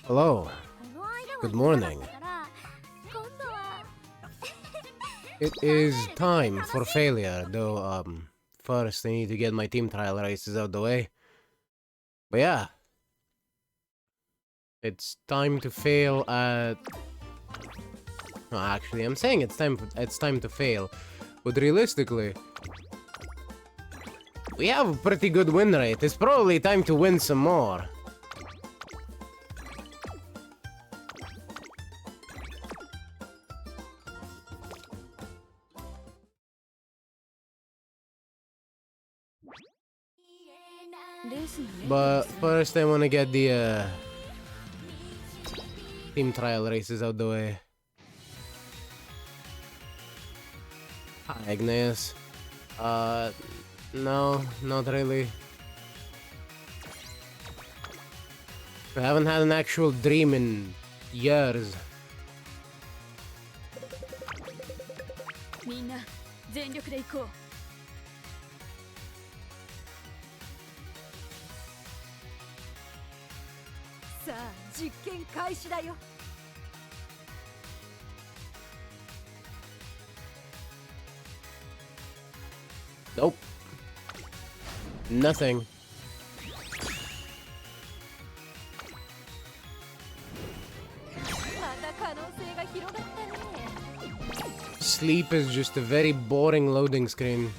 Hello. Good morning. It is time for failure, though, first I need to get my team trial races out the way. But yeah. It's time to fail at... No, actually, I'm saying it's time to fail. But realistically, we have a pretty good win rate. It's probably time to win some more. But first I want to get the team trial races out the way. Hi, Agnes. No, not really. I haven't had an actual dream in years. Nope. Nothing. Sleep is just a very boring loading screen.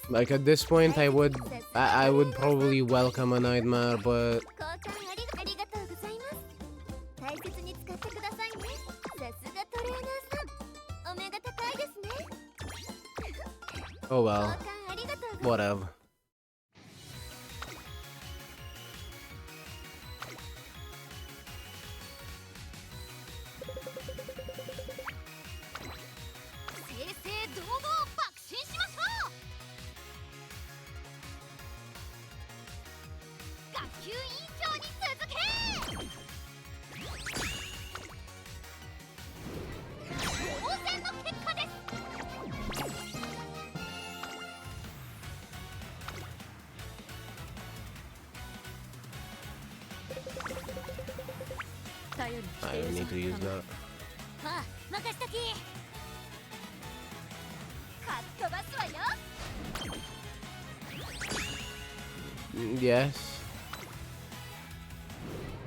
Like at this point, I would probably welcome a nightmare, but oh well, whatever. I don't need to use that. Yes.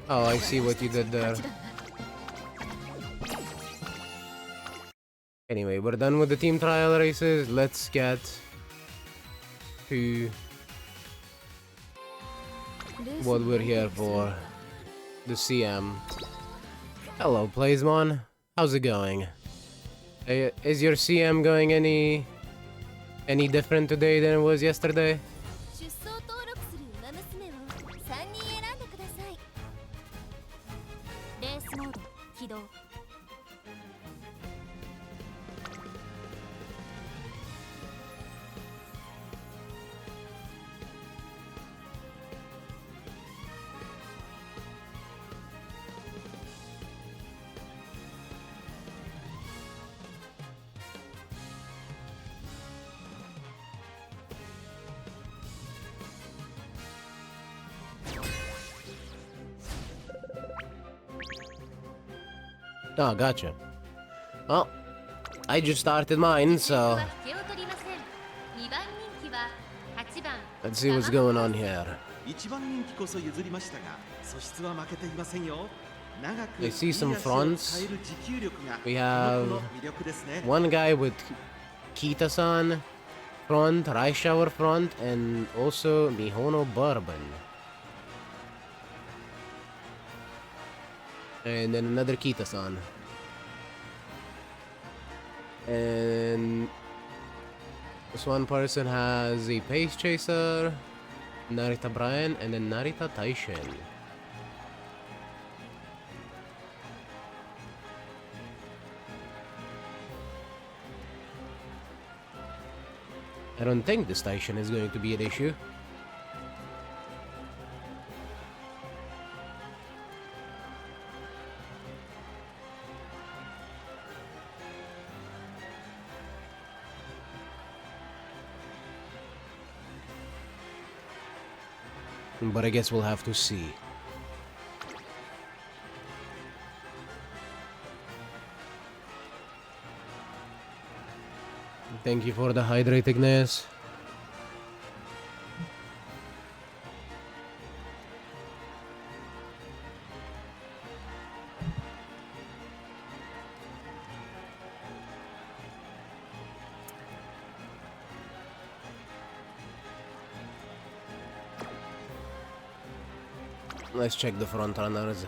Oh, I see what you did there. Anyway, we're done with the team trial races. Let's get to what we're here for. The CM. Hello, Playsmon. How's it going? Is your CM going any different today than it was yesterday? Oh, gotcha. Well, I just started mine, so let's see what's going on here. I see some fronts. We have one guy with Kita-san front, Rice Shower front, and also Mihono Bourbon. And then another Kita-san. And this one person has a Pace Chaser, Narita Brian, and then Narita Taishin. I don't think the station is going to be an issue. But I guess we'll have to see. Thank you for the hydratingness. Let's check the front runners.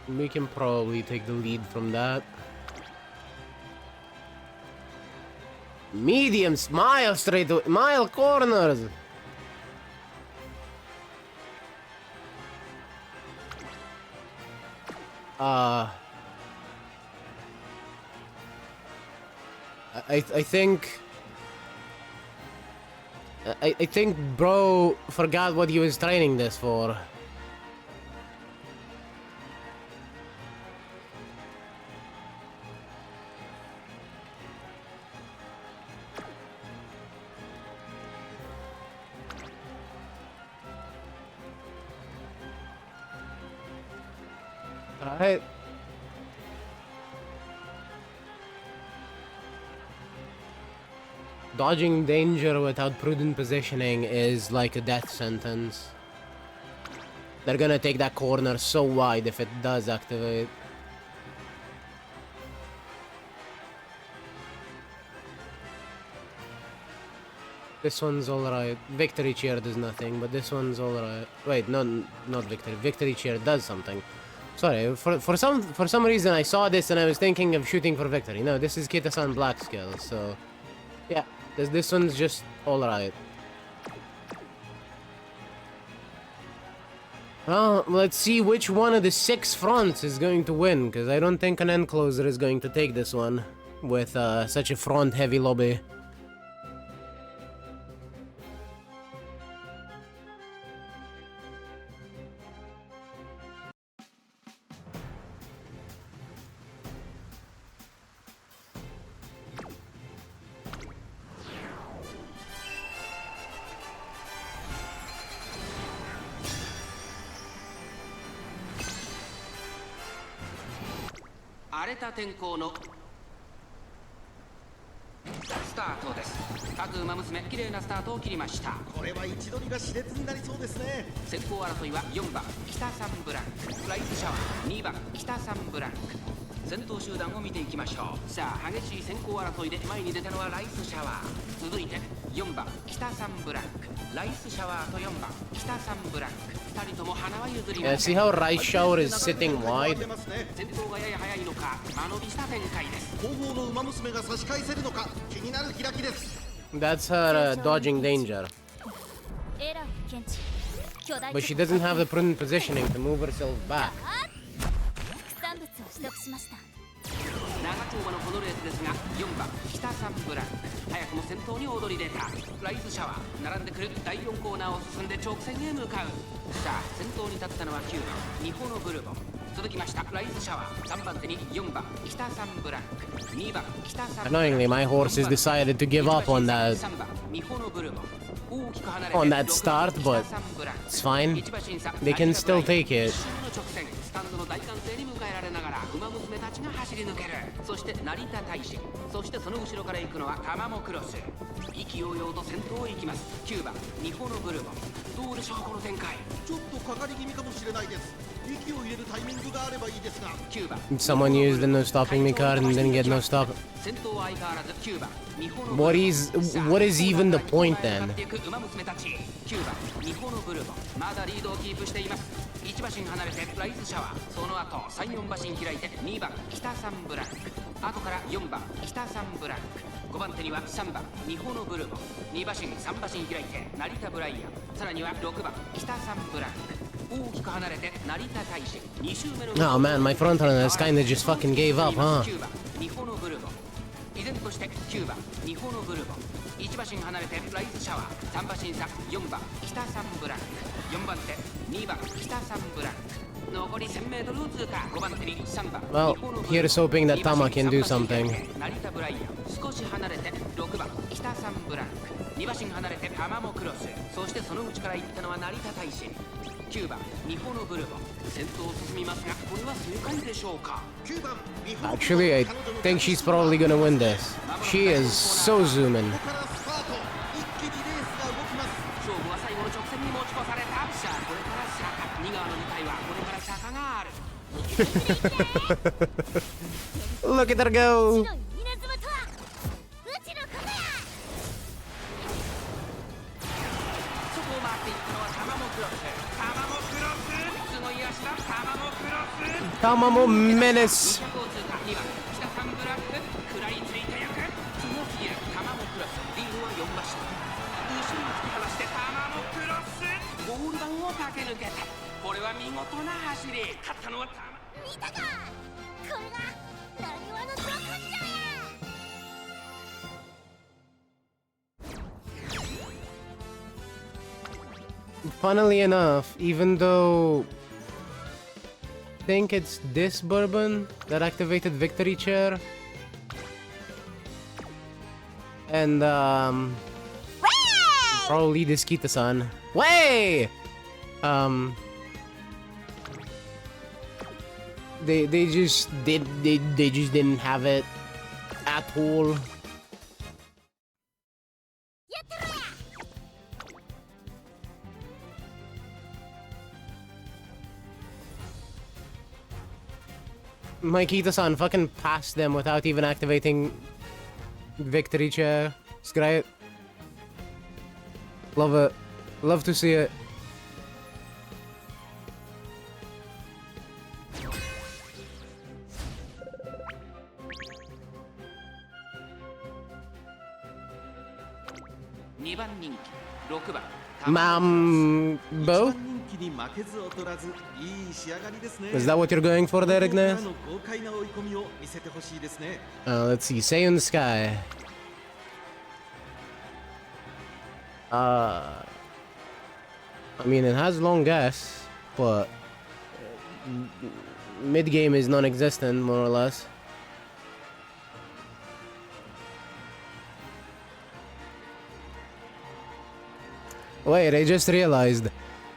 We can probably take the lead from that. Mediums, mile straight, mile corners. I think bro forgot what he was training this for. Alright. Dodging danger without prudent positioning is like a death sentence. They're gonna take that corner so wide if it does activate. This one's alright. Victory chair does nothing, but this one's alright. Wait, no, not victory. Victory chair does something. Sorry, for some reason I saw this and I was thinking of shooting for victory. No, this is Kita-san black skill, so yeah, this one's just alright. Well, let's see which one of the 6 fronts is going to win, because I don't think an encloser is going to take this one with such a front-heavy lobby. Yeah, see how Rice Shower is sitting wide? That's her dodging danger. But she doesn't have the prudent positioning to move herself back. Annoyingly, my horse has decided to give up on that start, but it's fine. They can still take it. Someone used the no stopping me card and didn't get no stop. What is even the point then? Oh man, my frontrunners kinda just fucking gave up, huh? 依然として9番ニホノブルボン1馬身離れてライズシャワー3馬身差4番北サンブランク4番手2番北サンブランク残り 1000m 通過5番手に3番 Well, here's hoping that Tama can do something. 成田ブライアン少し離れて6番北サンブランク2馬身離れてタマモクロスそしてその内から行ったのは成田大使9番ニホノブルボン先頭を進みますがこれは正解でしょうか Actually, I think she's probably gonna win this. She is so zooming. 勝負は最後の直線に持ち越されたさあこれから坂2側の2体はこれから坂がある Look at her go! そこを回っていったのはタマモクロスタマモクロスすごい足だタマモクロス Tamamo Menace! 200を通過2番北サンブラック食らいついた役その次へタマモクロスリードは4馬身後ろに突き放してタマモクロスゴール板を駆け抜けたこれは見事な走り勝ったのはタマ見たかこれがなにわのド根性や Funnily enough, even though I think it's this bourbon that activated Victory Chair, and probably this Kita-san. Way! They just didn't have it at all. My Kita-san fucking passed them without even activating Victory Chair. It's great. Love it. Love to see it. Mambo? Is that what you're going for there, Ignace? Let's see. Say in the sky. I mean, it has long gas, but mid-game is non-existent, more or less. Wait, I just realized.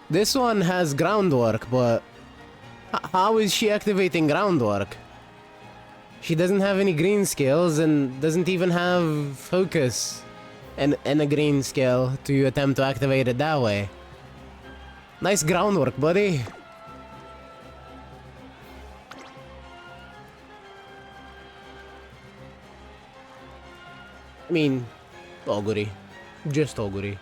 This one has groundwork, but how is she activating groundwork? She doesn't have any green skills and doesn't even have focus and a green skill to attempt to activate it that way. Nice groundwork, buddy. I mean, Oguri. Just Oguri.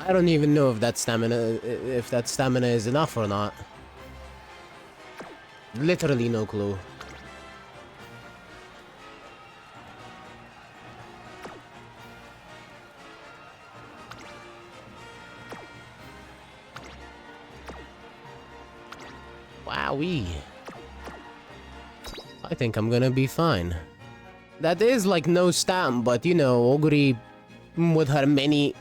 I don't even know if that stamina is enough or not. Literally no clue. Wowee. I think I'm gonna be fine. That is like no stam, but you know, Oguri with her many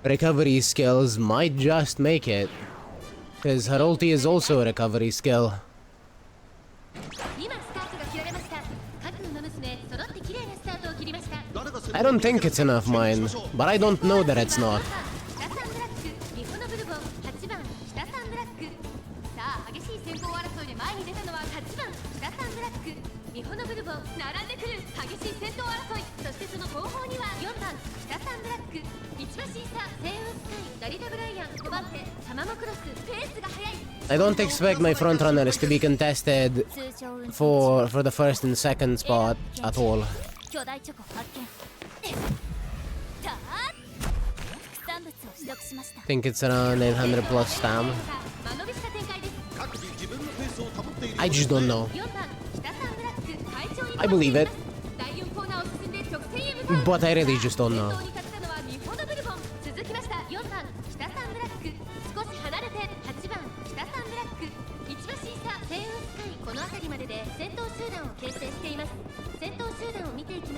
recovery skills might just make it. Because her ulti is also a recovery skill. I don't think it's enough, mine, but I don't know that it's not. I don't expect my frontrunners to be contested for the first and second spot at all. Think it's around 800 plus stam. I just don't know. I believe it, but I really just don't know.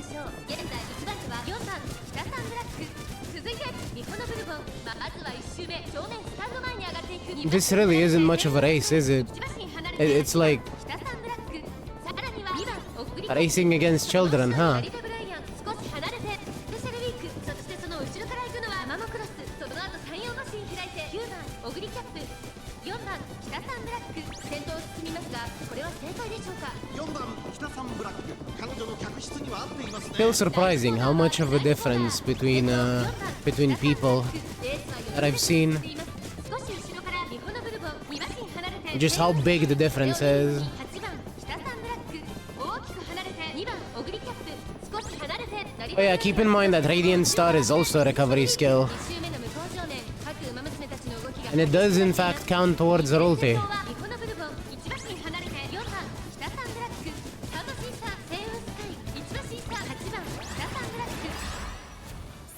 しょう。現在1番手は4番北サンブラック。続いて日本のブルボン。まずは1周目正面スタンド前に上がっていく。 This really isn't much of a race, is it? 1馬身離れて It's like 北サンブラック。さらには2番送り racing against children, huh? リタブライアン少し離れてスペシャルウィーク。そしてその後ろから行くのはマモクロス。その後3、4馬身開いて9番オグリキャップ。4番北サンブラック。先頭を進みますがこれは正解でしょうか。4番北サンブラック、彼女の客室には合っていますね。 Still surprising how much of a difference between people that I've seen. 少し後ろから日本のブルボン2馬身離れて Just how big the difference is. 8番北サンブラック。大きく離れて2番オグリキャップ。少し離れて Oh yeah, keep in mind that Radiant Star is also a recovery skill. 2周目の向こう正面各馬娘たちの動きが And it does in fact count towards her ulti. 日本のブルボン1馬身離れて4番北サンブラック。3馬身差セイウンスカイ。1馬身差8番北サンブラック。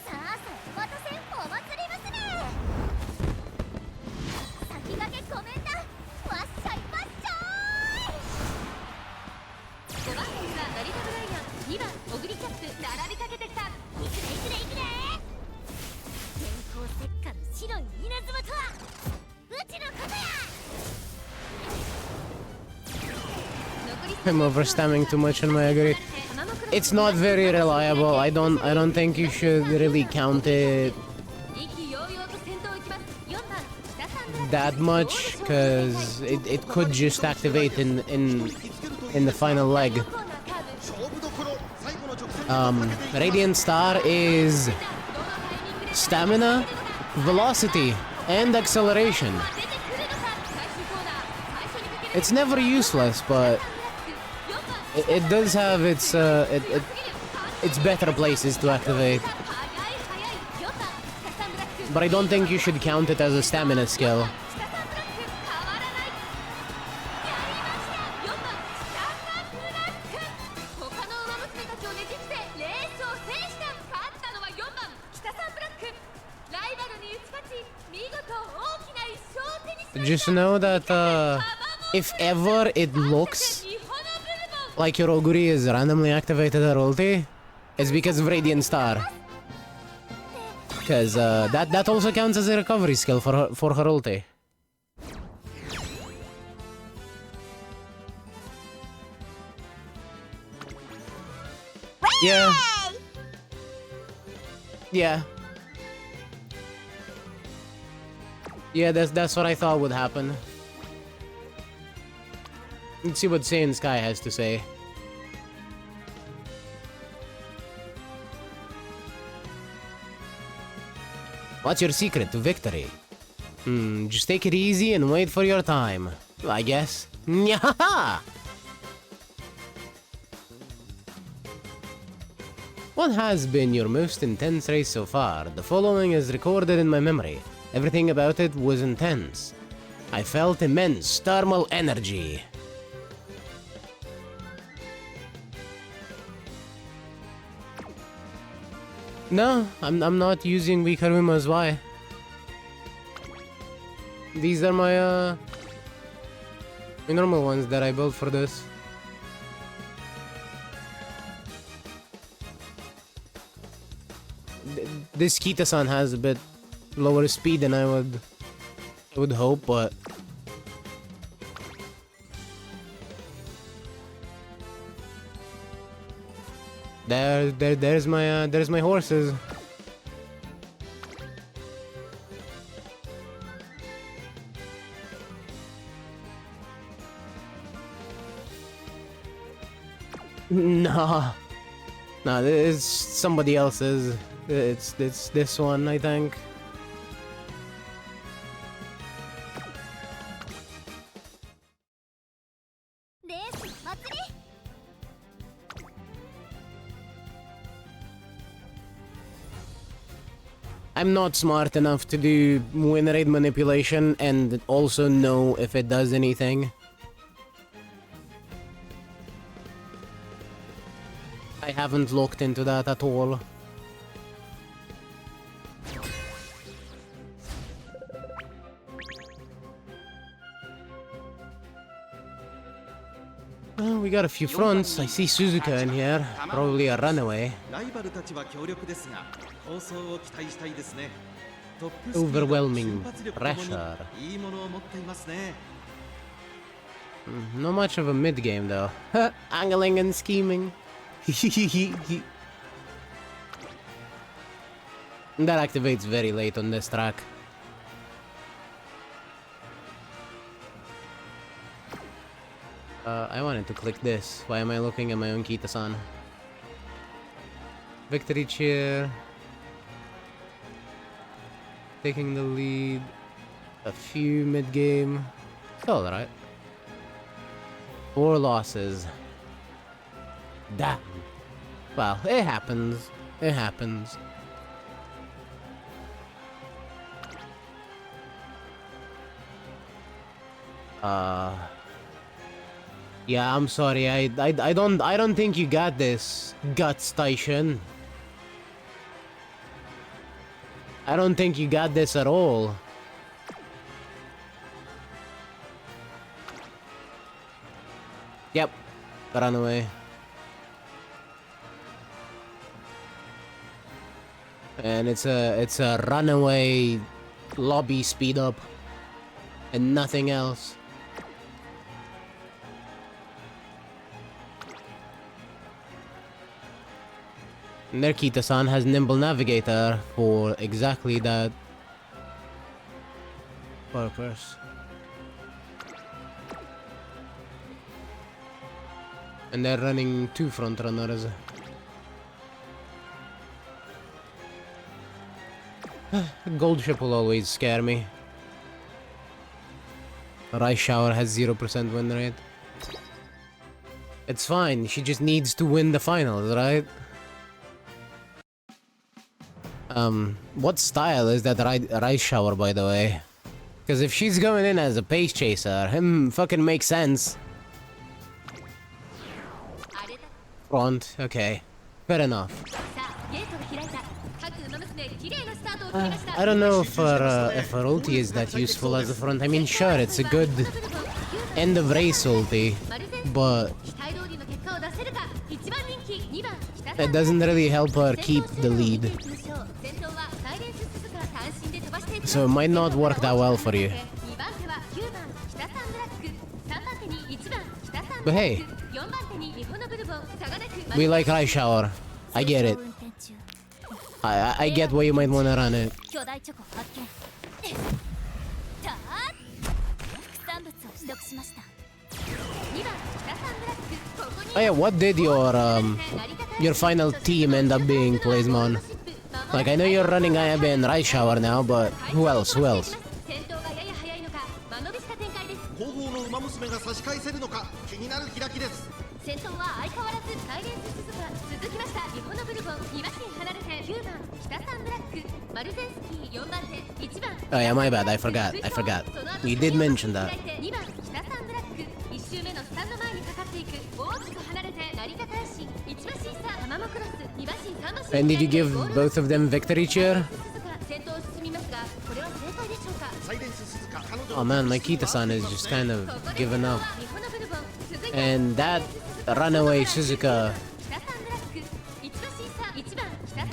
さあさあ渡せお祭り娘。先駆けコメントわっしゃいわっしゃい。5番手が成田ブライアン。2番オグリキャップ。並びかけてきた。いくねいくねいくね。電光石火の白い稲妻とはうちのことや。 I'm overstamming too much on my agree. It's not very reliable. I don't think you should really count it that much because it could just activate in the final leg. 勝負どころ、最後の直線 Radiant Star is stamina, velocity, and acceleration. It's never useless, but it does have its better places to activate. But I don't think you should count it as a stamina skill. Just know that if ever it looks like your Oguri is randomly activated her ulti, it's because of Radiant Star. Because that also counts as a recovery skill for her ulti. Yeah. Yeah. Yeah, that's what I thought would happen. Let's see what Saiyan Sky has to say. What's your secret to victory? Just take it easy and wait for your time, I guess. Nyahaha! What has been your most intense race so far? The following is recorded in my memory. Everything about it was intense. I felt immense thermal energy. No, I'm not using weak Harumas. Why? These are my normal ones that I built for this. This Kita-san has a bit lower speed than I would hope, but there's my horses. Nah, this is somebody else's. It's this one, I think. I'm not smart enough to do win rate manipulation and also know if it does anything. I haven't looked into that at all. we got a few fronts. I see Suzuka in here. Probably a runaway. ライバルたちは強力ですが構想を期待したいですね。トップスピード Overwhelming 瞬発力ともに pressure. いいものを持っていますね。 Not much of a mid game though. Angling and scheming. That activates very late on this track. I wanted to click this. Why am I looking at my own Kita-san? Victory cheer. Taking the lead. A few mid-game. It's alright. 4 losses. Damn. Well, it happens. It happens. Yeah, I'm sorry. I don't think you got this, Gut Station. I don't think you got this at all. Yep, run away. And it's a runaway lobby speed up and nothing else. And their Kita-san has Nimble Navigator for exactly that purpose. And they're running 2 front runners. Gold ship will always scare me. Rice Shower has 0% win rate. It's fine, she just needs to win the finals, right? What style is that Rice Shower, by the way? Because if she's going in as a pace chaser, fucking makes sense. Front, okay. Fair enough. I don't know if her ulti is that useful as a front. I mean, sure, it's a good end of race ulti, but it doesn't really help her keep the lead. So it might not work that well for you. But hey, we like Rice Shower. I get it. I get why you might want to run it. Oh yeah, what did your final team end up being, Playsmon? Like, I know you're running Ayabe and Rice Shower now, but who else? Who else? 後方の馬娘が差し返せるのか気になる開きです。先頭は相変わらずサイレンス鈴鹿続きました日本のブルボン2馬身離れて9番北サンブラックマルゼンスキー4番手1番 Oh yeah, my bad. I forgot. You did mention that. 2番北サンブラック1周目のスタンド前にかかっていく大きく離れて成田大臣1馬身差玉もクロス2馬身3馬身 And did you give both of them victory cheer? 先頭を進みますがこれは正解でしょうか サイレンス鈴鹿彼女 Oh man, my Kita-san is just kind of giving up. And that runaway Suzuka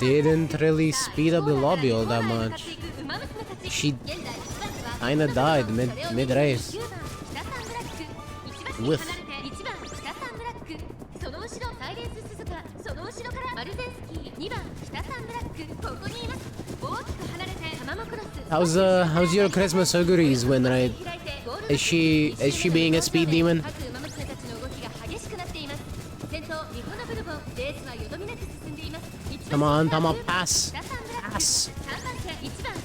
didn't really speed up the lobby all that much. She kinda died mid-race. Whiff. How's your Christmas auguries win rate? Is she being a speed demon? Come on, pass. Pass.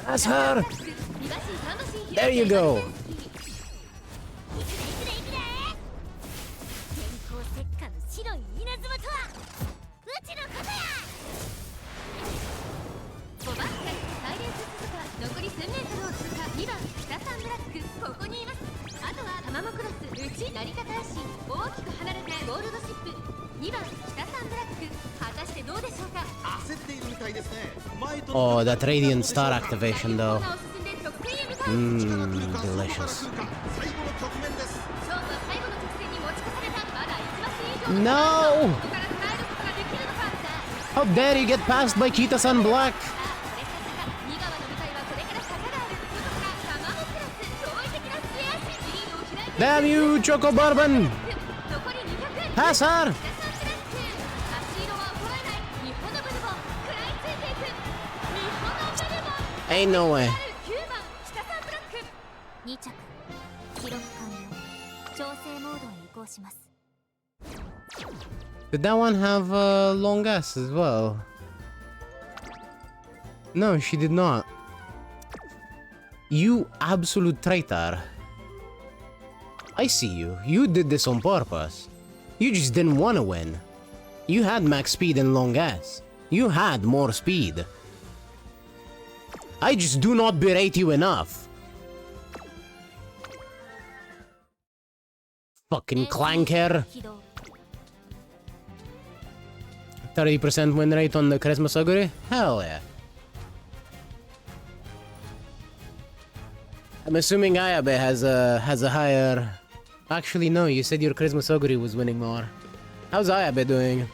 Pass her. There you go. Oh, that Radiant Star activation though. Delicious. No! How dare you get passed by Kita-san Black? Damn you, Choco Bourbon! Pass her! Ain't no way. 2着記録完了調整モードへ移行します Did that one have a long ass as well? No, she did not. You absolute traitor. I see you. You did this on purpose. You just didn't want to win. You had max speed and long ass. You had more speed. I just do not berate you enough. Fucking clanker. 30% win rate on the Christmas Ogre? Hell yeah. I'm assuming Ayabe has a higher... Actually, no, you said your Christmas Ogre was winning more. How's Ayabe doing?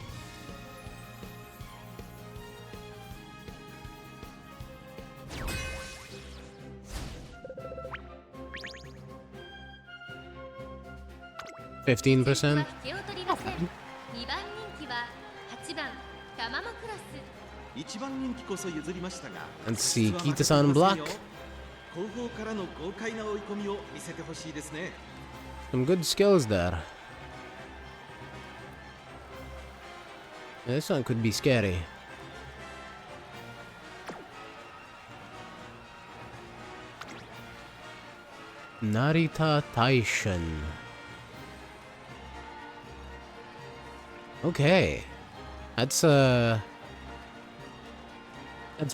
$15%? 一番人気こそ譲りましたが Let's see, Kita-san Black. 後方からの豪快な追い込みを見せてほしいですね Some good skills there. This one could be scary. Narita Taishin. Okay. That's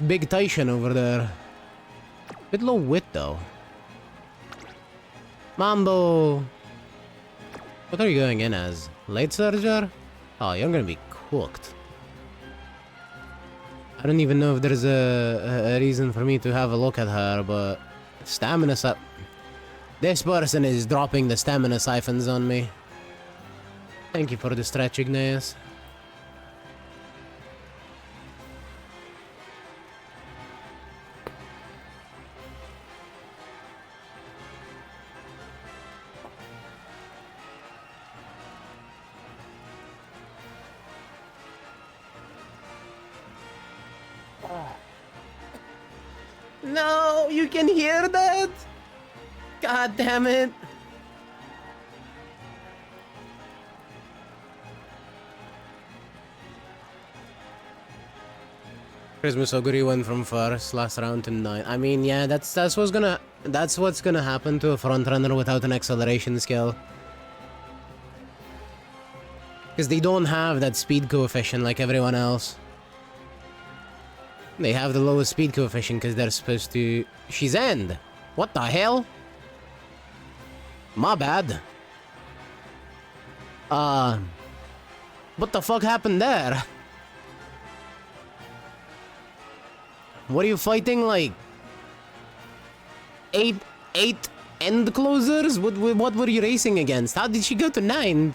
Big Taishin over there. Bit low wit though. Mambo! What are you going in as? Late Surger? Oh, you're gonna be cooked. I don't even know if there's a reason for me to have a look at her, but... Stamina si... This person is dropping the stamina siphons on me. Thank you for the stretch, Igneous. No, you can hear that? God damn it. Christmas Oguri went from first last round to 9. I mean, yeah, that's what's gonna happen to a frontrunner without an acceleration skill. Because they don't have that speed coefficient like everyone else. They have the lowest speed coefficient because they're supposed to... She's end! What the hell? My bad. What the fuck happened there? What are you fighting, like... Eight end closers? What were you racing against? How did she go to 9th?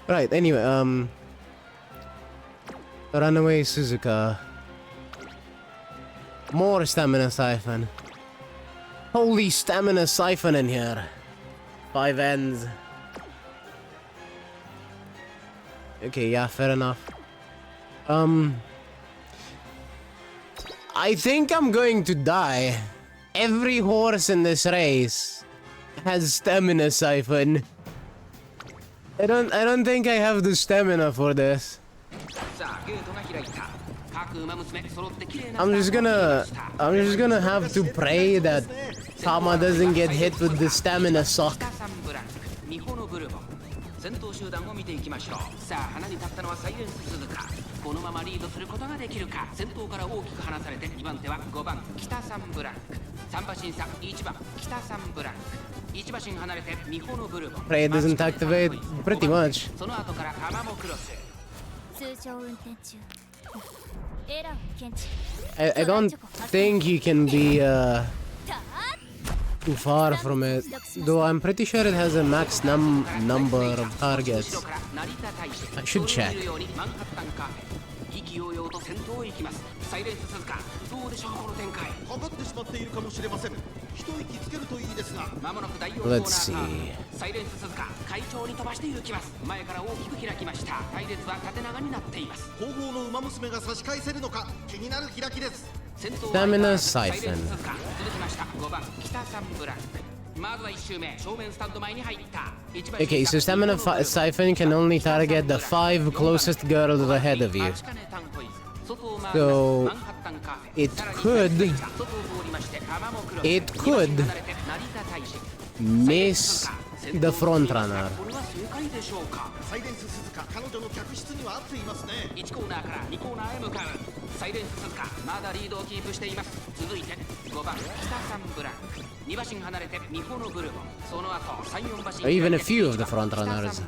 Right, anyway, Runaway Suzuka. More stamina siphon. Holy stamina siphon in here. 5 ends. Okay, yeah, fair enough. I think I'm going to die. Every horse in this race has stamina siphon. I don't think I have the stamina for this. I'm just gonna have to pray that Tama doesn't get hit with the stamina suck. 先頭集団を見ていきましょう。さあ、花に立ったのはサイレンス鈴鹿。このままリードすることができるか。先頭から大きく離されて2番手は5番北サンブランク。3馬身差1番北サンブランク。1馬身離れてミホノブルボン。Pray it doesn't activate pretty much. その後からアマモクロス。I don't think you can be too far from it, though I'm pretty sure it has a max number of targets. I should check. 意気揚々と先頭を行きます。サイレンス鈴鹿、どうでしょうこの展開。かかってしまっているかもしれません。一息つけるといいですが。まもなく第4コーナー。サイレンス鈴鹿、快調に飛ばして行きます。前から大きく開きました。隊列は縦長になっています。後方の馬娘が差し返せるのか気になる開きです。先頭は Stamina サイレンス Siphon. 鈴鹿、続きました。5番北サンブラック。まずは1周目、正面スタンド前に入った。Okay, so Stamina Siphon can only target the 5 closest girls ahead of you. So it could miss the front runner. サイレンス鈴鹿、彼女の客室には合っていますね。1コーナーから2コーナーへ向かう。サイレンス鈴鹿、まだリードをキープしています。続いて5番北サンブラック。2馬身離れてミホのブルボン。その後3、4馬身 Or even a few of the front runners,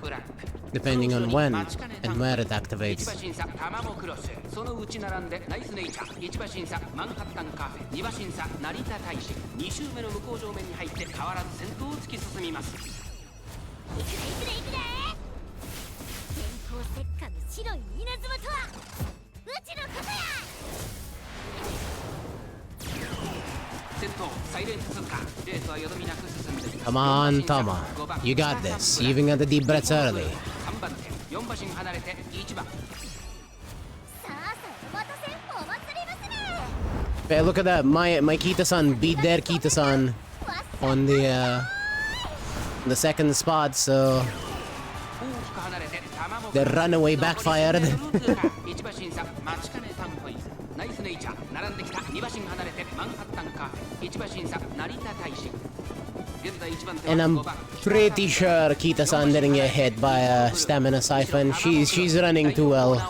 depending on when and where it activates. 1馬身差タマモクロス。その内並んでナイスネイチャー。1馬身差マンハッタンカフェ。2馬身差成田大使。2周目の向こう上面に入って変わらず先頭を突き進みます。Come on, Tama. You got this. You even got the deep breaths early. Hey, look at that. My Kita-san beat their Kita-san on the second spot, so the runaway backfired. ナイスネイチャー並んできた2馬身離れてマンハッタンカフェ1馬身差成田大使現在1番手 And I'm pretty sure Kita-san didn't get hit by a stamina siphon. She's running too well.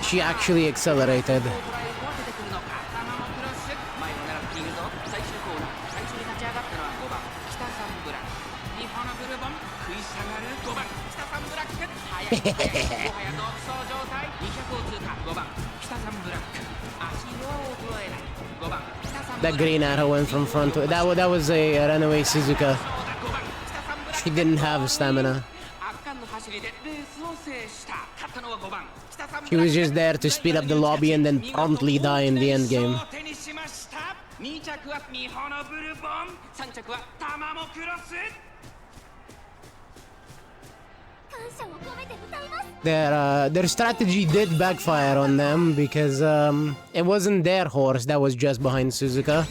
She actually accelerated. That green arrow went from front to that was a runaway Suzuka. She didn't have stamina. She was just there to speed up the lobby and then promptly die in the end game. Their strategy did backfire on them because it wasn't their horse that was just behind Suzuka.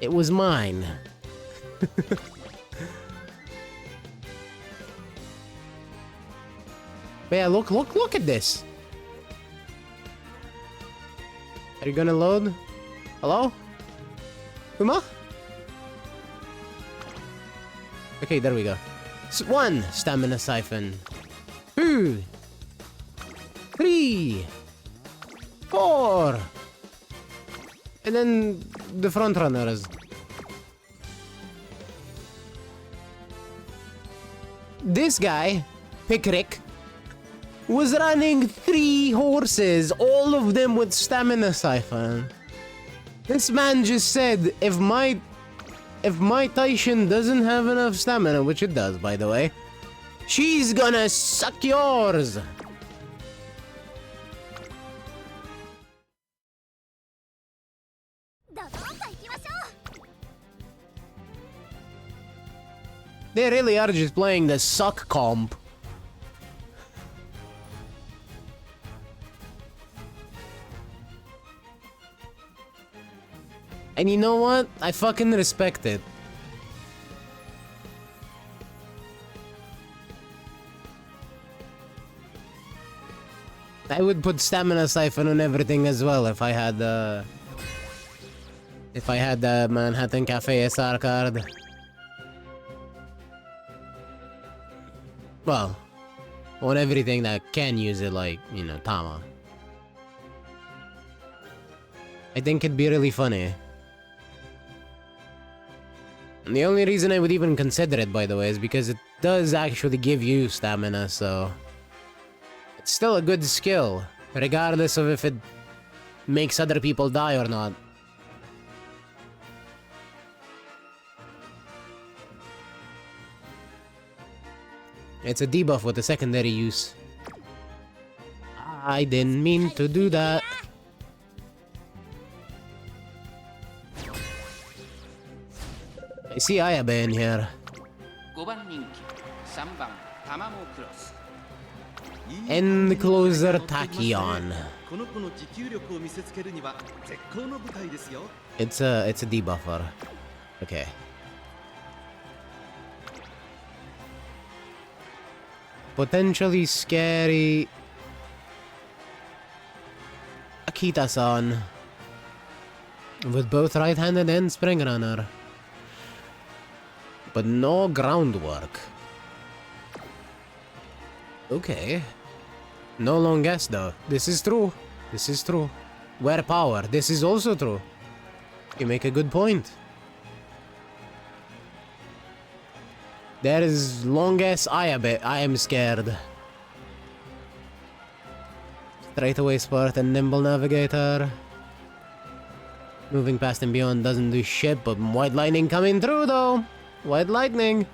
It was mine. But yeah, look at this. Are you gonna load? Hello? Uma? Okay, there we go. 1 stamina siphon. 2, 3, 4. And then the front runners. This guy, Pickrick, was running 3 horses, all of them with stamina siphon. This man just said, if my Taishin doesn't have enough stamina, which it does, by the way, she's gonna suck yours! They really are just playing the suck comp. And you know what? I fucking respect it. I would put stamina siphon on everything as well if I had the Manhattan Cafe SR card. Well, on everything that can use it, like, you know, Tama. I think it'd be really funny. And the only reason I would even consider it, by the way, is because it does actually give you stamina, so... It's still a good skill, regardless of if it makes other people die or not. It's a debuff with a secondary use. I didn't mean to do that. I see Ayabe in here. 5番人気3番タマモクロス End closer Tachyon. この子の持久力を見せつけるには絶好の舞台ですよ。 It's a debuffer. Okay. Potentially scary Akita-san with both right-handed and spring runner. But no groundwork. Okay. No long guess though. This is true. This is true. Wear power. This is also true. You make a good point. There is long ass Ayabe. I am scared. Straightaway sport and nimble navigator. Moving past and beyond doesn't do shit, but white lightning coming through though. White lightning.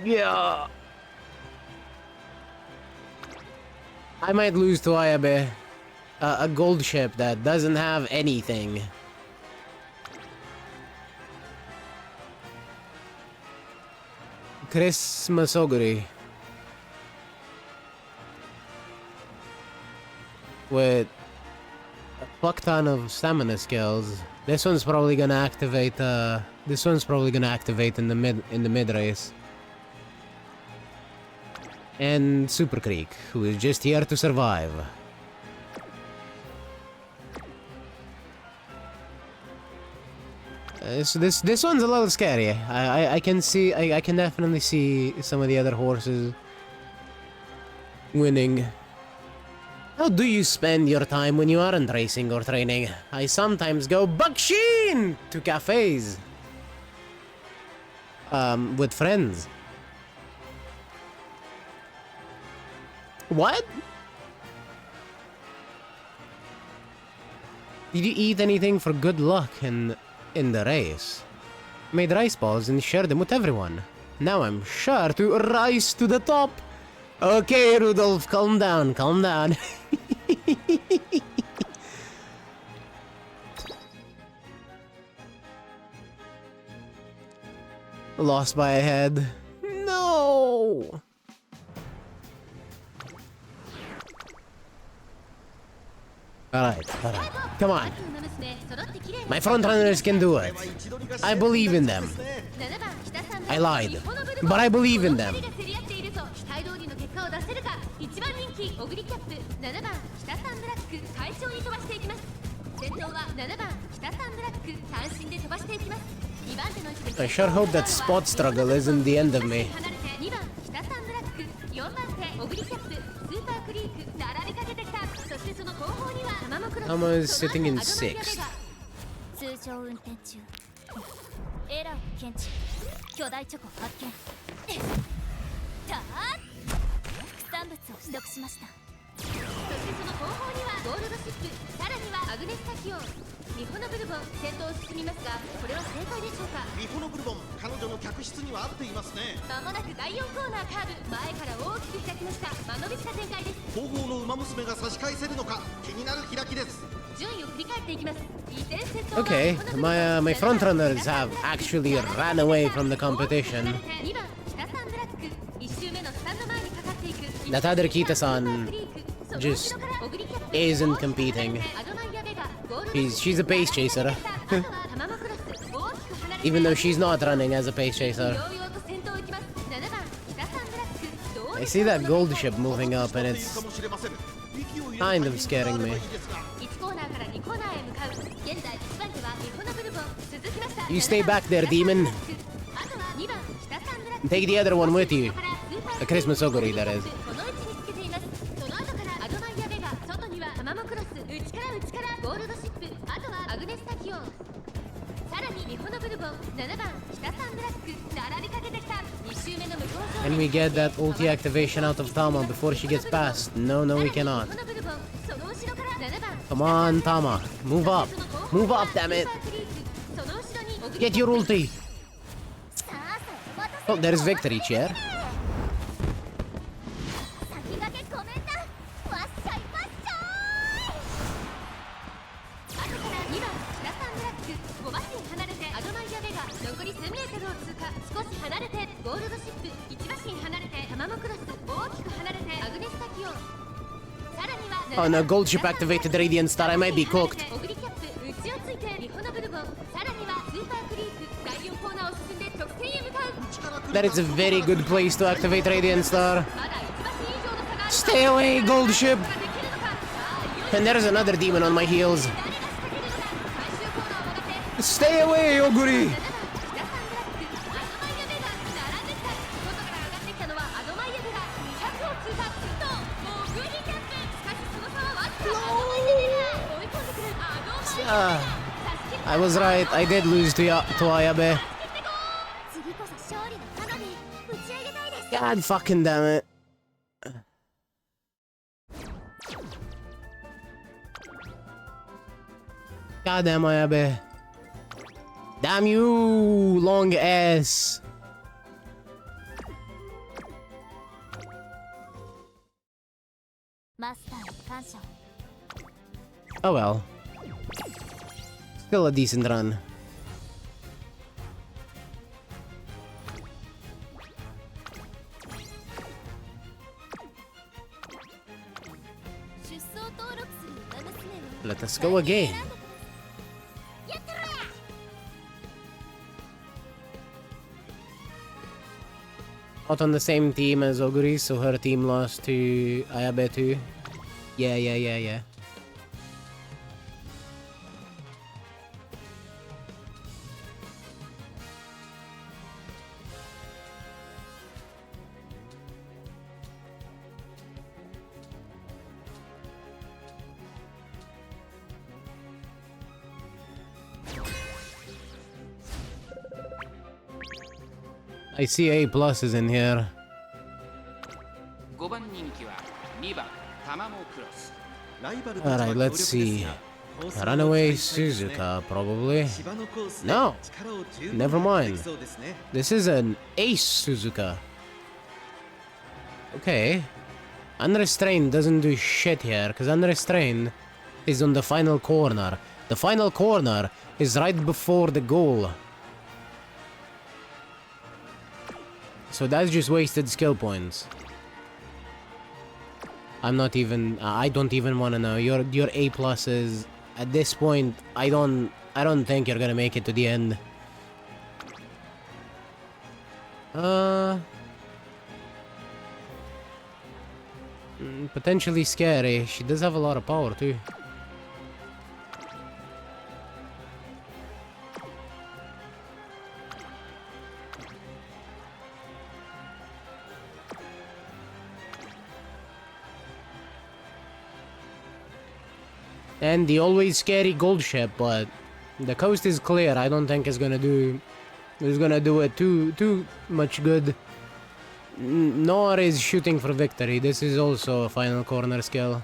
Yeah. I might lose to Ayabe. A gold ship that doesn't have anything. Chris Masoguri. With a fuck ton of stamina skills. This one's probably gonna activate in the mid race. And Super Creek, who is just here to survive. So this one's a little scary. I can definitely see some of the other horses winning. How do you spend your time when you aren't racing or training? I sometimes go buckshin to cafes with friends. What? Did you eat anything for good luck in the race? Made rice balls and shared them with everyone. Now I'm sure to rise to the top. Okay, Rudolph, calm down, calm down. Lost by a head. No! Alright, come on. My frontrunners can do it. I believe in them. I lied, but I believe in them. I sure hope that spot struggle isn't the end of me. Tama is sitting in 6th. Okay, my frontrunners have actually ran away from the competition. That other Kita-san just isn't competing. She's a pace chaser. Even though she's not running as a pace chaser. I see that gold ship moving up and it's kind of scaring me. You stay back there, demon. Take the other one with you. The Christmas Oguri, that is. Can we get that ulti activation out of Tama before she gets past? No, no, we cannot. Come on, Tama. Move up. Move up, damn it. Get your ulti. Oh, there's victory, chair. Oh no, gold ship activated Radiant Star. I might be cooked. That is a very good place to activate Radiant Star. Stay away, gold ship. And there's another demon on my heels. Stay away, Oguri. I was right. I did lose to Ayabe. God fucking damn it. God damn Ayabe. Damn you, long ass. Oh well. Still a decent run. Let us go again. Not on the same team as Oguri, so her team lost to Ayabe too. Yeah. I see A plus is in here. Alright, let's see. Runaway Suzuka, probably. No! Never mind. This is an Ace Suzuka. Okay. Unrestrained doesn't do shit here, because Unrestrained is on the final corner. The final corner is right before the goal. So that's just wasted skill points. I'm not even... I don't even want to know. Your A pluses at this point. I don't think you're gonna make it to the end. Potentially scary. She does have a lot of power too. And the always scary gold ship, but the coast is clear. I don't think it's gonna do it too much good. Nor is shooting for victory. This is also a final corner skill.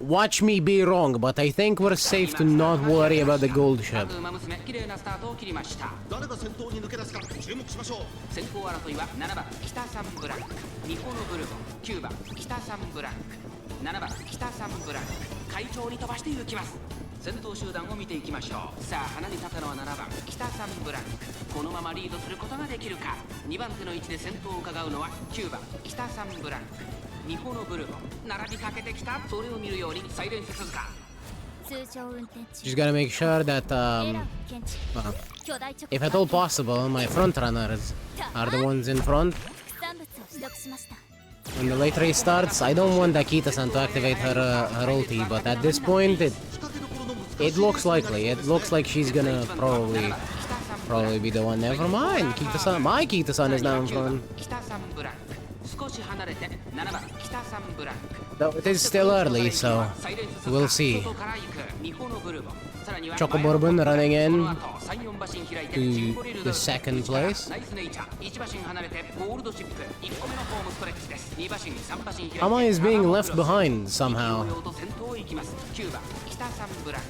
Watch me be wrong, but I think we're safe to not worry about the gold ship. Just gotta make sure that, if at all possible, my front runners are the ones in front. When the late race starts, I don't want Akita-san to activate her ulti, but at this point, it looks likely. It looks like she's gonna probably probably be the one. Never mind. Kita-san, my Kita-san is now in front. 北3ブランク少し離れて7番北3ブランク Though it is still early, so we'll see. 外から行くミホノブルボンさらには Choco Bourbon running in その後3、4馬身開いて to ジンボリルド the second place. ナイスネイチャー1馬身離れてゴールドシップ1個目のホームストレッチです2馬身3馬身開いて Amai is being left behind somehow. 先頭行きます9番北3ブランク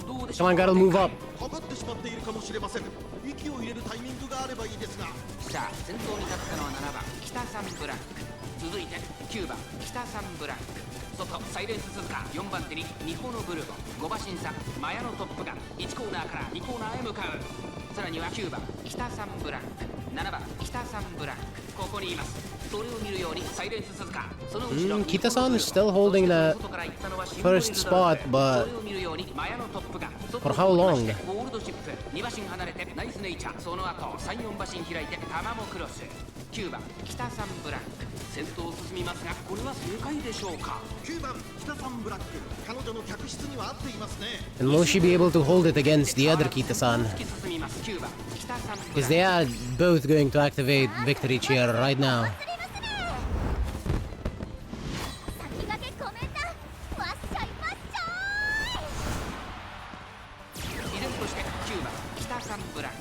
どうでし Come ょう on, gotta move up. かかってしまっているかもしれません。息を入れるタイミングがあればいいですが。さあ先頭に立ったのは7番北3ブランク続いて9番北3ブランク外サイレンス鈴鹿4番手にミホノブルボン5馬身差マヤのトップが1コーナーから2コーナーへ向かうさらには9番北3ブランク7番北3ブランクここにいますそれを見るようにサイレンス鈴鹿その後ろ Kita-san is still holding that first spot, but それを見るようにマヤのトップが for how long? ゴールドシップ2馬身離れてナイスネイチャーその後3、4馬身開いてタマモクロス9番北3ブランク先頭を進みますがこれは正解でしょうか9番北さんブラック。彼女の客室には合っていますね。 And will she be able to hold it against the other Kita-san? 突き進みます9番北3ブラン Because ク they are both going to activate Victory Cheer right now. 先駆けコメントわっしょいわっしょ依然として9番北3ブランク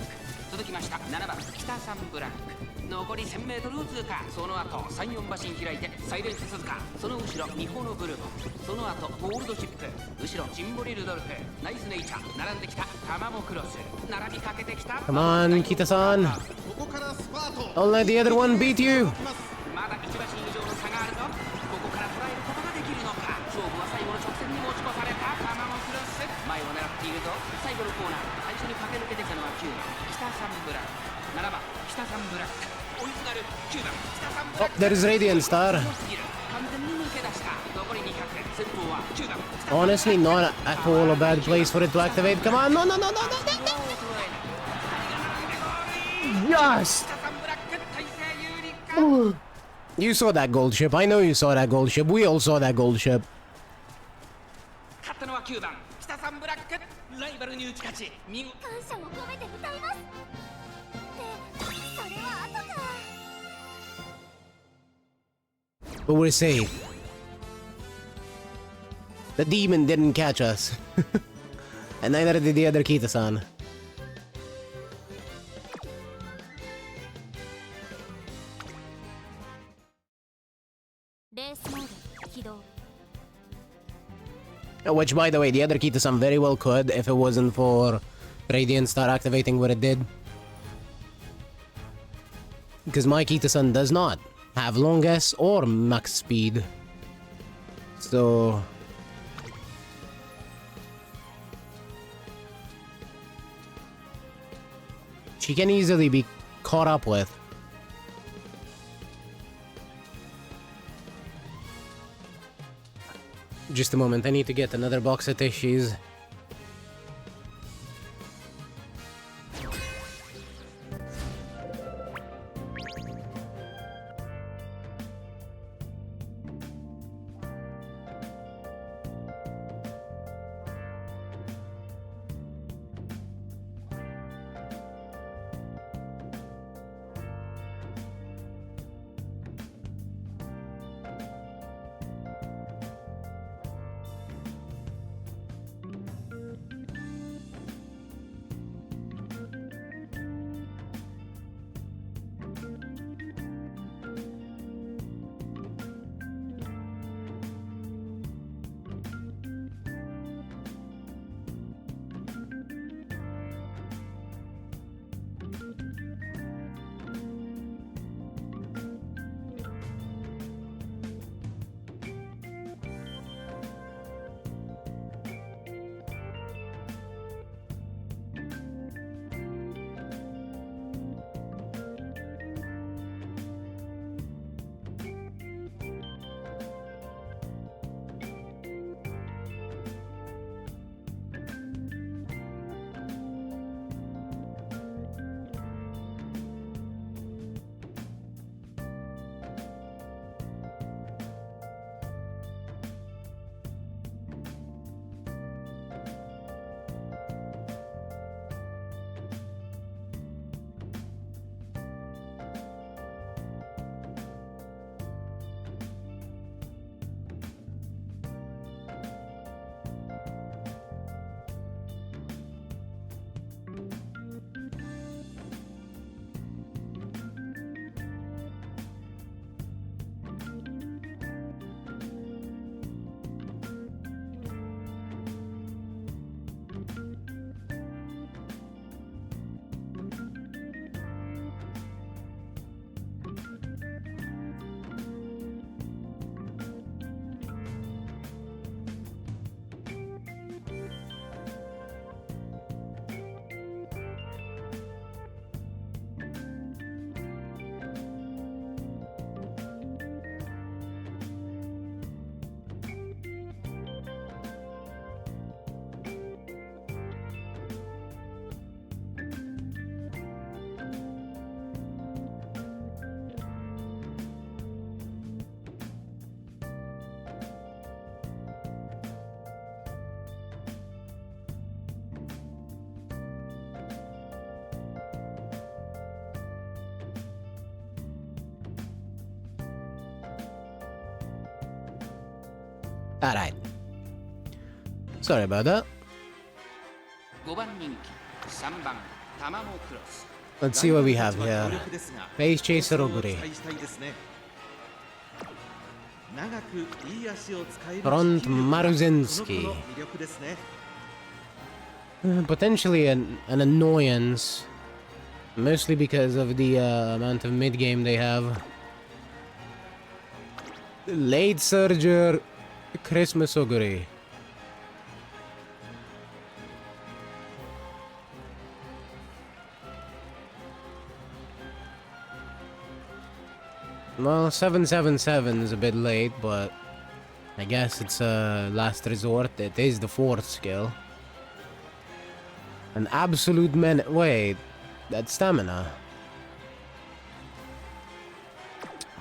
続きました7番北3ブランク残り 1000m を通過その後3、4馬身開いてサイレンス鈴鹿その後ろミホノブルボンその後ゴールドシップ後ろジンボリルドルフナイスネイチャー並んできたタマモクロス並びかけてきた Come on, Kita-san. ここからスパート。 Don't let the other one beat you. まだ1馬身以上の差があるぞここから捉えることができるのか勝負は最後の直線に持ち越されたタマモクロス前を狙っているぞ最後のコーナー最初に駆け抜けてきたのは9番北3ブランク7番北3ブランク追いすがる9番北3ブラン Oh, ク there is Radiant Star. 完全に抜け出した残り200先頭は9番 Honestly, not at all a bad place for it to activate. Come on, no, no, no, no, no, no. Yes! You saw that gold ship. I know you saw that gold ship. We all saw that gold ship. 勝ったのは9番北3ブラックライバルに打ち勝ち見事感謝を込めて歌いますってそれは後か But we're safe. The demon didn't catch us. And neither did the other Kita-san. レースモード起動 Which, by the way, the other Kita-san very well could if it wasn't for Radiant Star activating what it did. Because my Kita-san does not have long S or max speed. So... she can easily be caught up with. Just a moment, I need to get another box of tissues. Alright. Sorry about that. 5番人気3番タマモクロス Let's see what we have here. Face Chaser Oguri. 期待したいですね。長くいい足を使える Front Maruzinski. この魅力ですね。 Potentially an annoyance. Mostly because of the amount of mid-game they have. Late Surger Christmas Oguri. Well, 777 is a bit late, but I guess it's a last resort. It is the 4th skill. An absolute wait, that's stamina.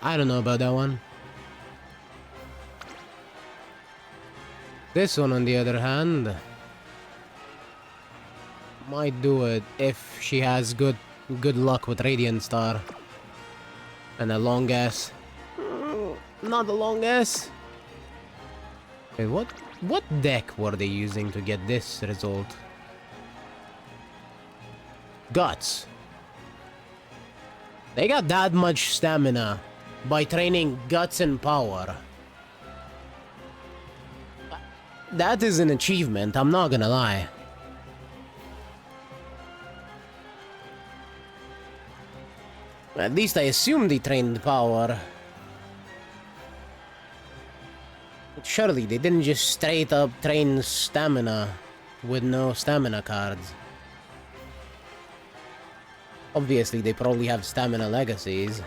I don't know about that one. This one, on the other hand, might do it if she has good luck with Radiant Star. And a long S. Not a long S. Wait, what deck were they using to get this result? Guts. They got that much stamina by training Guts and Power. That is an achievement, I'm not gonna lie. At least I assume they trained Power. But surely they didn't just straight up train Stamina with no Stamina cards. Obviously they probably have Stamina legacies.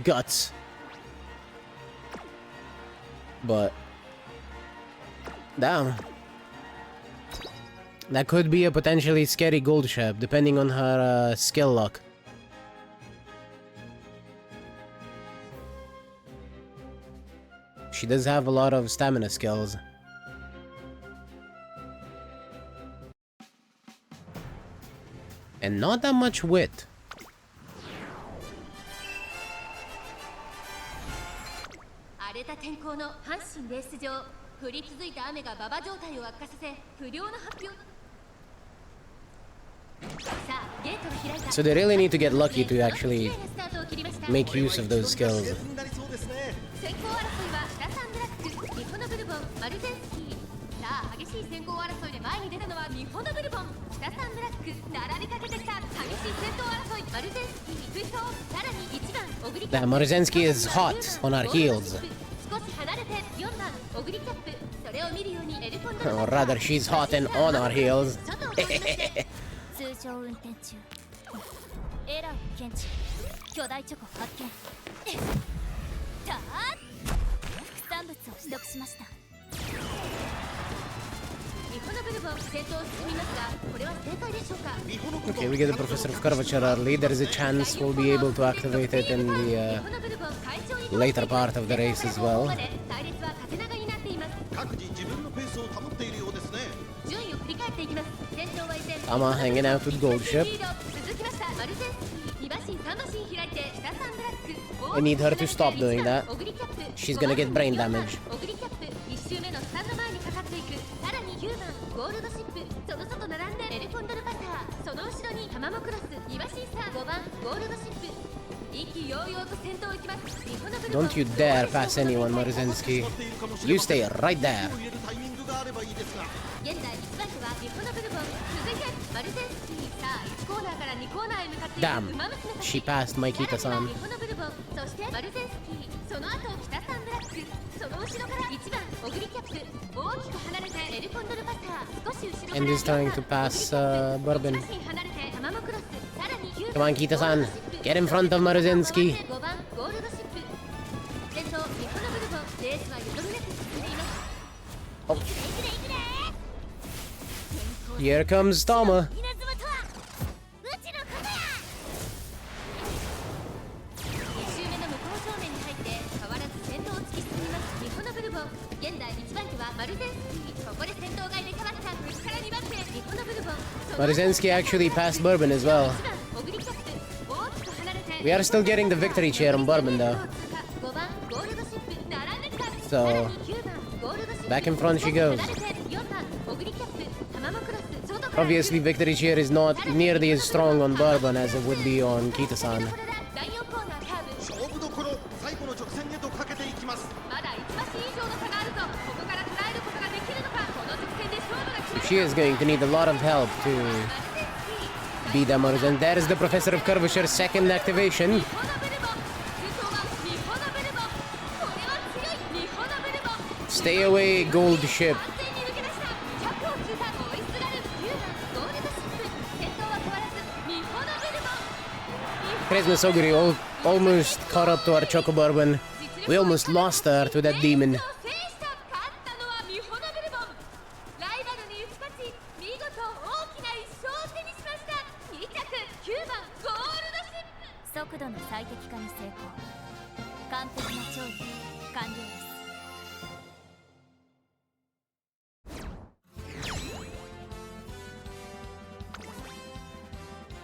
Guts. But damn. That could be a potentially scary gold ship, depending on her skill luck. She does have a lot of stamina skills. And not that much wit. 荒れた天候の阪神レース場、降り続いた雨が馬場状態を悪化させ、不良の発表。さあ、ゲートが開いた。 So they really need to get lucky to actually make use of those skills. になりそうですね。先行争いは北サンブラック、日本のブルボン、マルゼンスキー。さあ、激しい先行争いで前に出たのは日本のブルボン、北サンブラック。並びかけてきた激しい先頭争い、マルゼンスキー、追走。さらに1番、オグリキャッ Damn, プ。 Maruzensky is hot on our heels. 少し離れて4番、オグリキャップ。それを見るようにエルコンドル Or rather, she's hot and on our heels. 通常運転中エラーを検知巨大チョコ発見たー副産物を取得しました日本のブルボン先頭を進みますがこれは正解でしょうか Okay, we get the Professor of Curvature early. There is a chance we'll be able to activate it in the 日本のブルボン会長に later part of the race as well. 隊列は縦長になっています各自自分のペースを保っているようですね。順位を振り返っていきます先頭は依然 Tama hanging out with Gold Ship. 続きましたマルゼンスキー2馬身3馬身開いて北サンブラック I need her to stop doing that. オグリキャップ She's gonna get brain damage. オグリキャップ1周目のスタンド前にかかっていくさらに9番ゴールドシップその外並んでエルコンドルパターその後ろにタマモクロス2馬身差5番ゴールドシップ意気揚々と先頭を行きます日本のブルボン Don't you dare pass anyone, Maruzensky. You stay right there. 入れるタイミングがあればいいですが。現在1番手は日本のブルボン続いてマルゼンスキーさあ1コーナーから2コーナーへ向かっていく Damn, 馬娘たち she passed Maikita-san. さらには日本のブルボンそしてマルゼンスキーその後北サンブラックその後ろから1番オグリキャップ大きく離れてエルコンドルパター少し後ろから And is trying to pass Bourbon. 少し離れてタマモクロスさらに9 Come on, Kita-san. Get in front of Maruzensky. 5番ゴールドシップ先頭日本のブルボンレースはよどみなく進んでいます Oh. Here comes Tama. 稲妻とはうちのことや1周目の向こう正面に入って変わらず先頭を突き進みます日本のブルボン現在1番手はマルゼンスキーここで先頭が入れ替わった内から2番手日本のブルボン Maruzensky actually passed Bourbon as well. 1番オグリキャップ We are still getting the victory chair on Bourbon though. So, back in front she goes. Obviously, victory chair is not nearly as strong on Bourbon as it would be on Kita-san. 勝負どころ最後の直線へとかけていきます。 She is going to need a lot of help to beat them. And there is the Professor of Curvature's second activation. Stay away, gold ship. Christmas Oguri almost caught up to our Choco Bourbon. We almost lost her to that demon.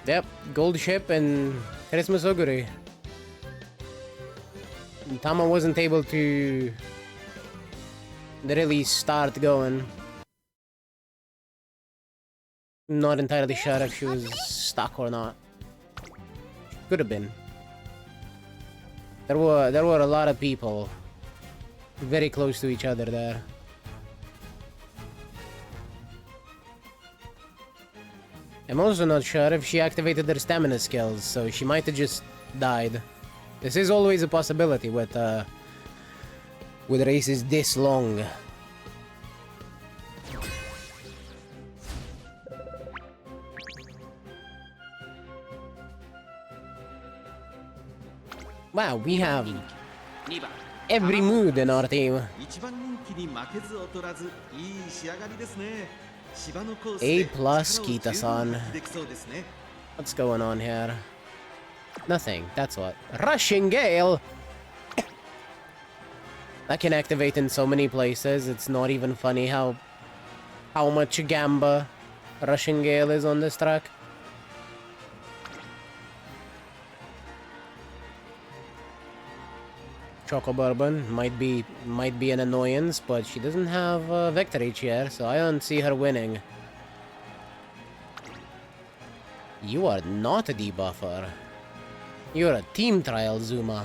Yep, gold ship and Christmas Oguri. Tama wasn't able to really start going. Not entirely sure if she was stuck or not. Could have been. There were a lot of people very close to each other there. I'm also not sure if she activated her stamina skills, so she might have just died. This is always a possibility with races this long. Wow, we have every mood in our team. A plus Kita-san. What's going on here? Nothing, that's what. Rushing Gale! That can activate in so many places, it's not even funny how much Gamba Rushing Gale is on this track. Choco Bourbon might be an annoyance, but she doesn't have a victory chair, so I don't see her winning. You are not a debuffer. You're a team trial, Zuma.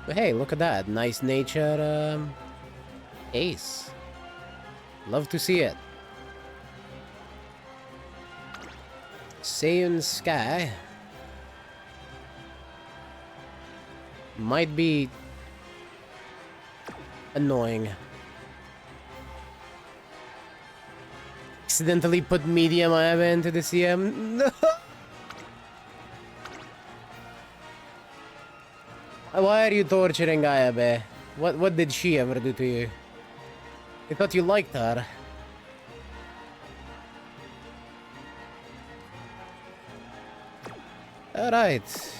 But hey, look at that. Nice nature, ace. Love to see it. Seiun Sky. Might be annoying. Accidentally put medium Ayabe into the CM. No. Why are you torturing Ayabe? What did she ever do to you? I thought you liked her. Alright.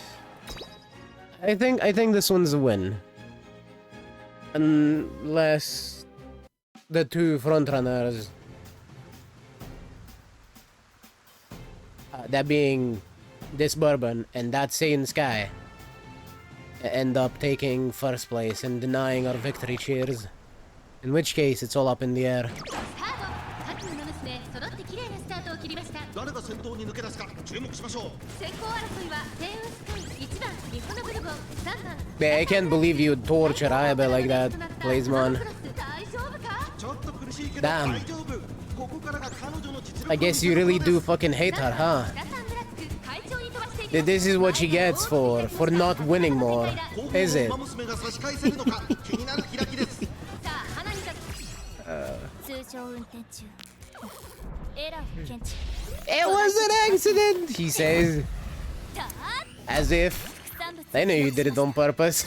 I think this one's a win. Unless the two frontrunners, that being this Bourbon and that Saiyan Sky, end up taking first place and denying our victory cheers. In which case, it's all up in the air. Yeah, I can't believe you torture Ayabe like that, Blazeman. Damn. I guess you really do fucking hate her, huh? This is what she gets for not winning more, is it? It was an accident, he says. As if. I know you did it on purpose.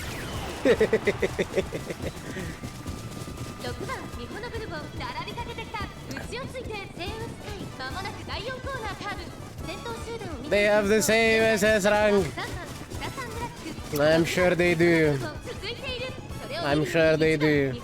They have the same SS rank. I'm sure they do. I'm sure they do.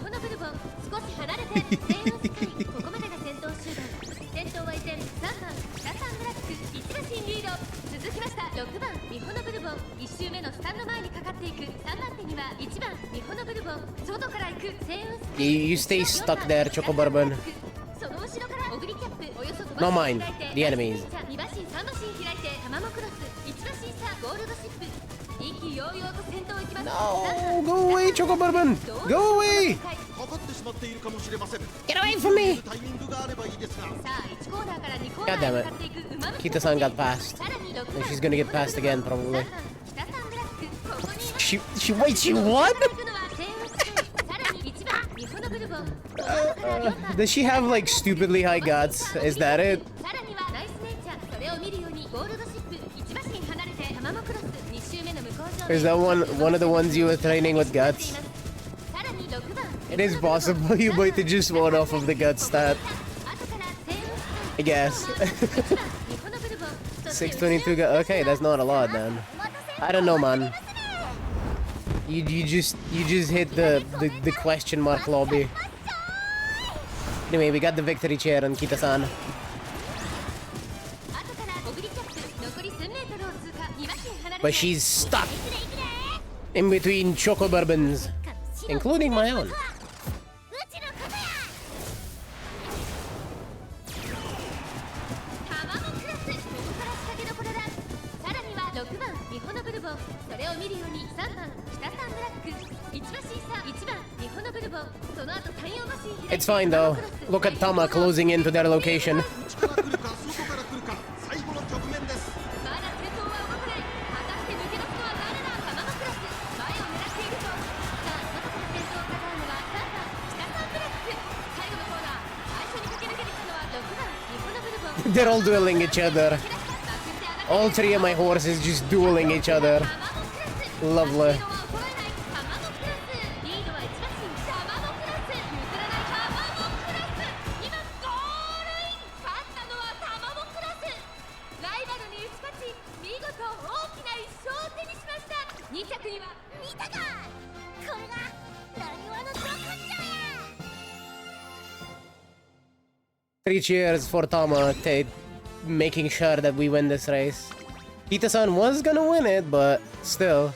目のスタンド前にかかっていく。3番手には1番ミホノブルボン。外から行く星雲スク You stay stuck there, Choco Bourbon. その後ろからオグリキャップ。およそ Not mine, the enemies. 2馬身3馬身開いてタマモクロス。1馬身差ゴールドシップ。意気揚々と先頭を行きます。 No, go away, Choco Bourbon. Go away. かかってしまっているかもしれません。 Get away from me. タイミングがあればいいですが。さあ1コーナーから2コーナ God ー damn へ向かっていく。馬 it. Kita-san got past. さらに6 And she's gonna get past again, probably. 北サンブラック。ここに Wait, she won? 行くのは星雲スクさらに1番ミホノブルボン。 Does she have like stupidly high guts? Is that it? さらにはナイスネイチャー。それを見るようにゴールドシップ1馬身離れてタマモクロス。2周目の向こう上 Is that one of the ones you were training with guts? さらに6番 It is possible you might have just won off of the gut stat. 後から星雲スク I guess. 1番ミホノブルボン。そして 622 gut. Okay, that's not a lot then. I don't know, man. You just hit the question mark lobby. Anyway, we got the victory chair on Kita-san. 後からオグリキャップ。残り1000メートルを通過。2馬身離れて But she's stuck in between Choco Bourbons, including my own. タマモクロス。ここから仕掛けどころだ。さらには6番ミホノブルボン。それを見るように3番北サンブラック。1馬身差1番ミホノブルボン。その後3、4馬身開いて It's fine though. Look at Tama closing into their location. 内から来るか外から来るか最後の局面です。まだ先頭は動かない。果たして抜け出すのは誰だ。タマモクロス前を狙っていると。さあ外から先頭を飾るのは3番北サンブラック。最後のコーナー最初に駆け抜けてきたのは6番ミホノブルボン。 They're all dueling each other. まくって上がって All three of my horses just dueling each other. タマモクロス Lovely. スピードは衰えないタマモクロス。リードは1馬身タマモクロス。譲らないタマモクロス。今ゴールイン。勝ったのはタマモクロス。ライバルに打ち勝ち見事大きな1勝を手にしました。2着には見たか。これがなにわのド根性や。 3 cheers for Tama, making sure that we win this race. Kita-san was gonna win it, but still.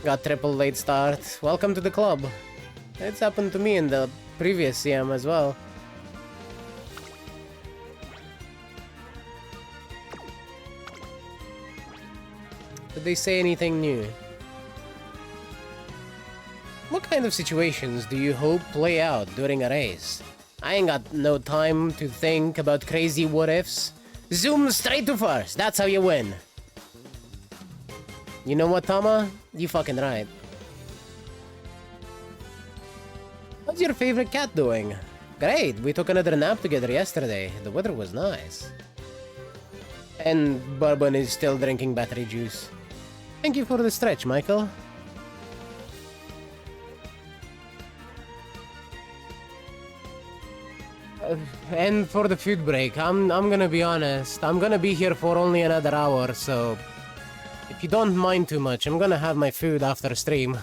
Got triple late start. Welcome to the club. It's happened to me in the previous CM as well. Did they say anything new? What kind of situations do you hope play out during a race? I ain't got no time to think about crazy what-ifs. Zoom straight to first, that's how you win. You know what, Tama? You fucking right. How's your favorite cat doing? Great, we took another nap together yesterday. The weather was nice. And Bourbon is still drinking battery juice. Thank you for the stretch, Michael. And for the food break, I'm gonna be honest. I'm gonna be here for only another hour, so if you don't mind too much, I'm gonna have my food after stream.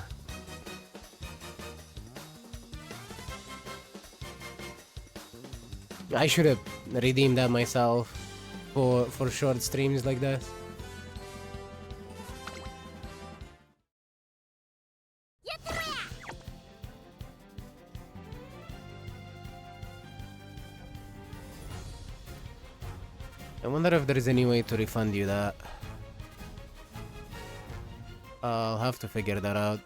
I should have redeemed that myself for short streams like this. I wonder if there is any way to refund you that. I'll have to figure that out.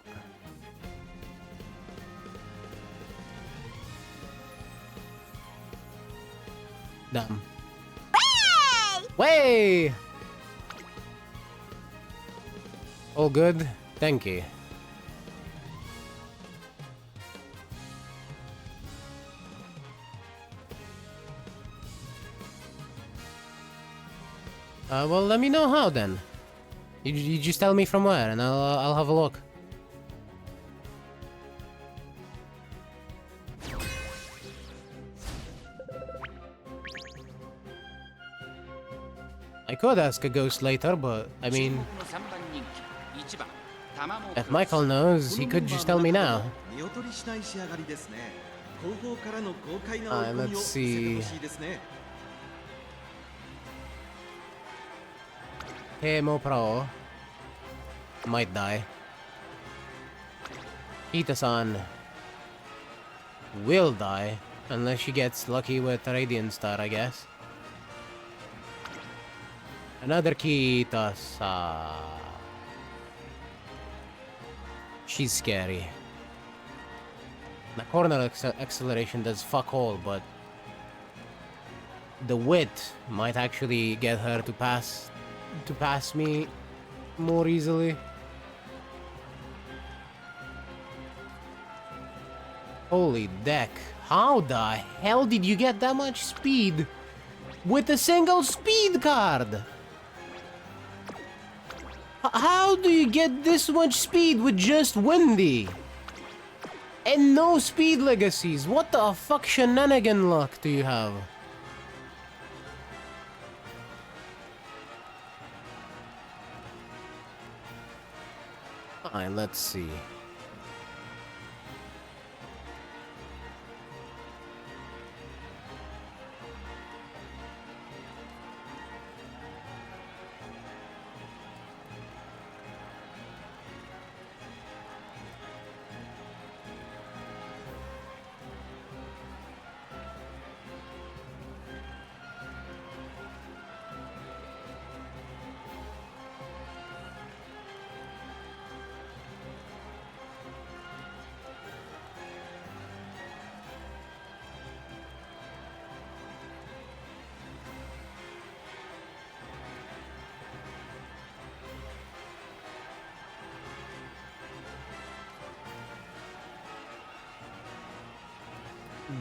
Damn. Way! All good? Thank you. Well, let me know how then. You just tell me from where, and I'll have a look. I could ask a ghost later, but I mean, if Michael knows, he could just tell me now. Let's see. Temo Pro. might die. Kita-san will die unless she gets lucky with Radiant Star, I guess. Another Kita-san. She's scary. The corner acceleration does fuck all, but the wit might actually get her to pass me more easily. Holy deck. How the hell did you get that much speed with a single speed card? How do you get this much speed with just Windy? And no speed legacies? What the fuck shenanigan luck do you have? Alright, let's see.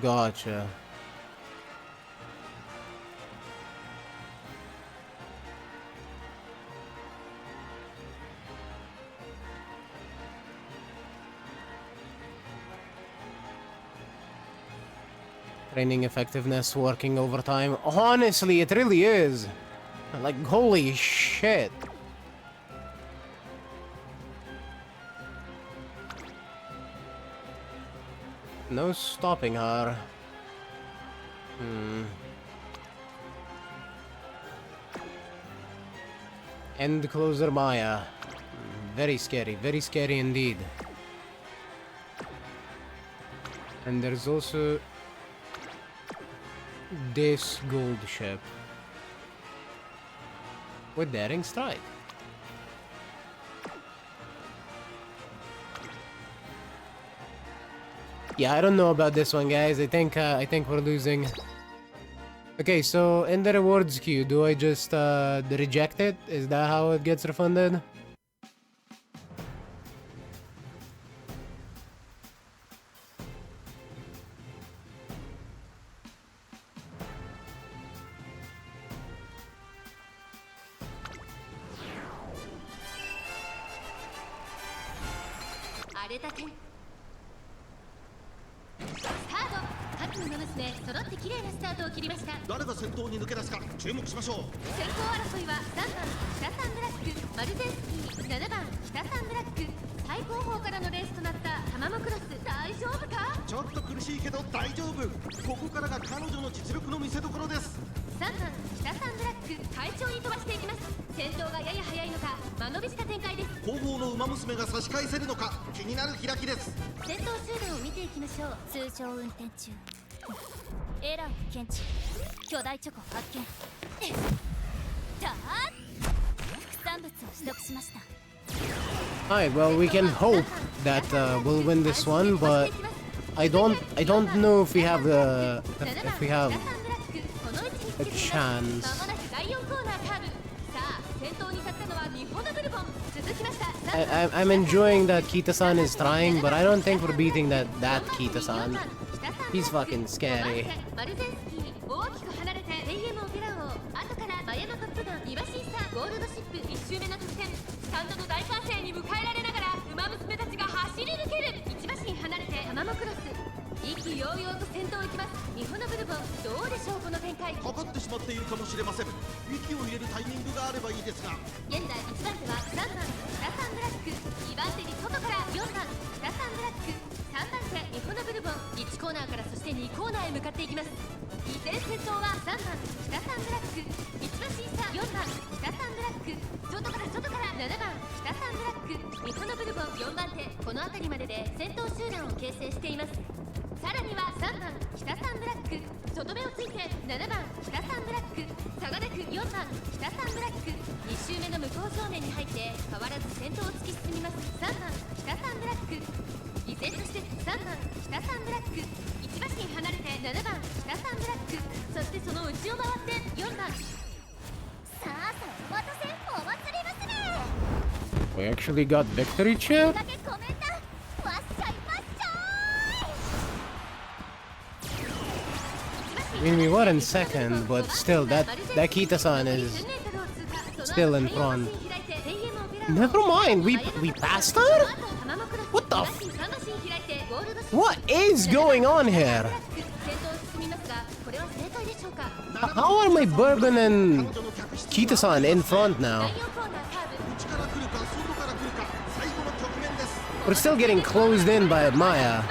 Gotcha. Training effectiveness, working overtime. Honestly, it really is. Like, holy shit. No stopping her. End closer Maya. Very scary indeed. And there's also this gold ship with Daring Strike. Yeah, I don't know about this one, guys. I think we're losing. Okay, so in the rewards queue, do I just reject it? Is that how it gets refunded? Alright, well, we can hope that we'll win this one, but I don't know if we have a chance. I'm enjoying that Kita-san is trying, but I don't think we're beating that Kita-san. He's fucking scary. 依然先頭は3番北サンブラック、一馬審査4番北サンブラック、外から7番北サンブラック、ミホノブルボン4番手、この辺りまでで先頭集団を形成しています。さらには3番北サンブラック、外目をついて7番北サンブラック、差がなく4番北サンブラック、2周目の向こう正面に入って変わらず先頭を突き進みます。3番北サンブラック、依然として3番北サンブラック、1馬身離れて7番北サンブラック、そしてその内を回って4番。さあお待たせお祭り娘。 We actually got victory chip? だけコメントわっしゃいわっしゃ I mean, we were in second, but still, that Kita-san is still in front. Never mind, we passed her? What the f- What is going on here? How are my Bourbon and Kita-san in front now? We're still getting closed in by Maya.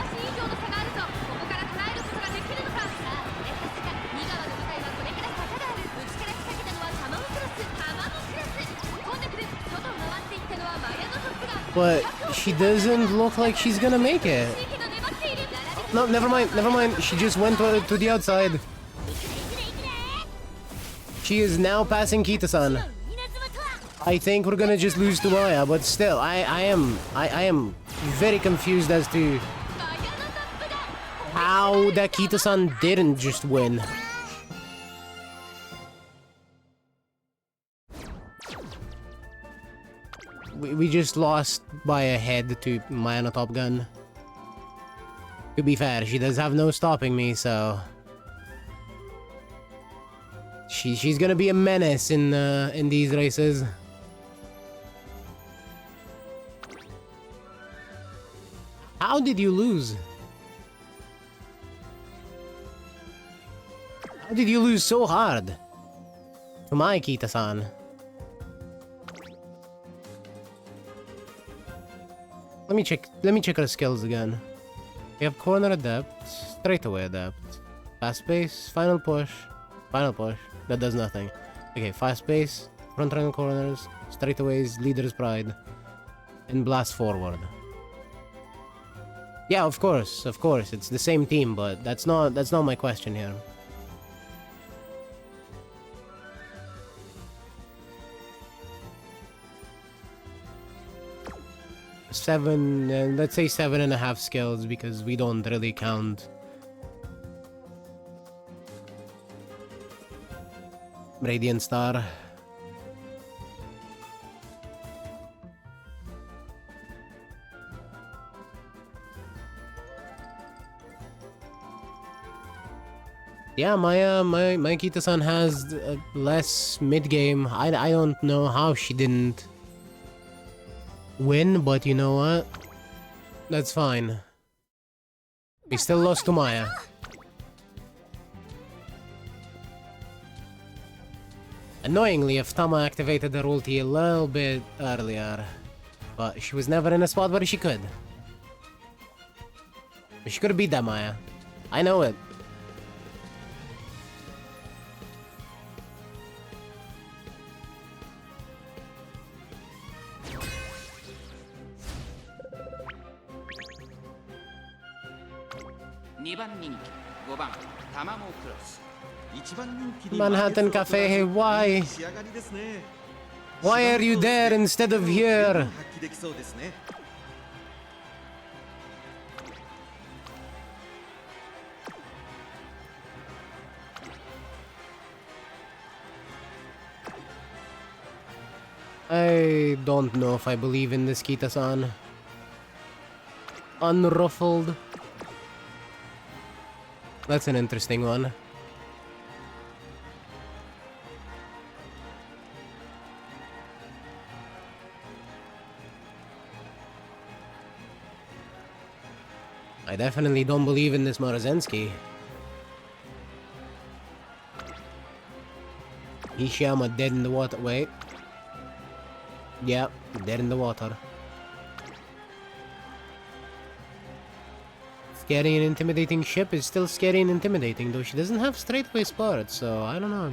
But she doesn't look like she's gonna make it. No, never mind. She just went to the outside. She is now passing Kita-san. I think we're gonna just lose to Maya, but still, I am very confused as to how that Kita-san didn't just win. We just lost by a head to Maya no Top Gun. To be fair, she does have no stopping me, so she's gonna be a menace in these races. How did you lose? How did you lose so hard? To my Kita-san. Let me check her skills again. We have corner adept, straightaway adept, fast pace, final push. That does nothing. Okay, fast pace, front running corners, straightaways, leader's pride, and blast forward. Yeah, of course, it's the same team, but that's not my question here. Let's say 7.5 skills because we don't really count Radiant Star. Yeah, my Kita-san has less mid-game. I don't know how she didn't win, but you know what? That's fine. We still lost to Maya. Annoyingly, if Tama activated her ulti a little bit earlier, but she was never in a spot where she could. But she could have beat that Maya. I know it. Manhattan Cafe, why? Why are you there instead of here? I don't know if I believe in this Kita-san. Unruffled. That's an interesting one. I definitely don't believe in this Morozensky. Ishiyama dead in the water. Wait. Yep, dead in the water. Scary and intimidating ship is still scary and intimidating, though she doesn't have straightaway sparred, so I don't know.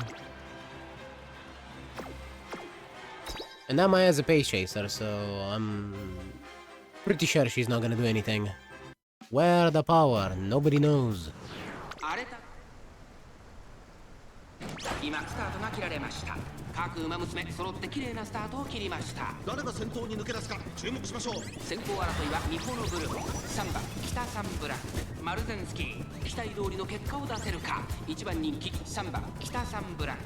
And now Maya's a pace chaser, so I'm pretty sure she's not gonna do anything. Where the power? Nobody knows. 今スタートが切られました。各馬娘揃って綺麗なスタートを切りました。誰が先頭に抜け出すか注目しましょう。先行争いは日本のブルボ3番北サンブラックマルゼンスキー期待通りの結果を出せるか。1番人気3番北サンブラック。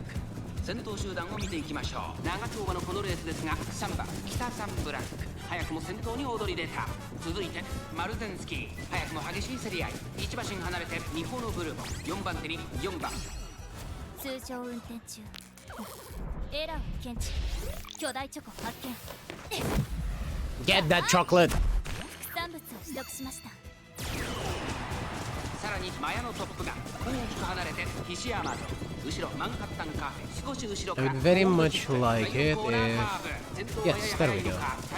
先頭集団を見ていきましょう。長丁場のこのレースですが3番北サンブラック早くも先頭に躍り出た。続いてマルゼンスキー早くも激しい競り合い。1馬身離れて日本のブルボ4番手に4番。通常運転中エラーを検知巨大チョコ発見 Get that chocolate! 副産物を取得しました。さらにマヤのトップが大きく離れて菱山と後ろマンハッタンカフェ少し後ろか I ら would very much like it if... Yes, there we go.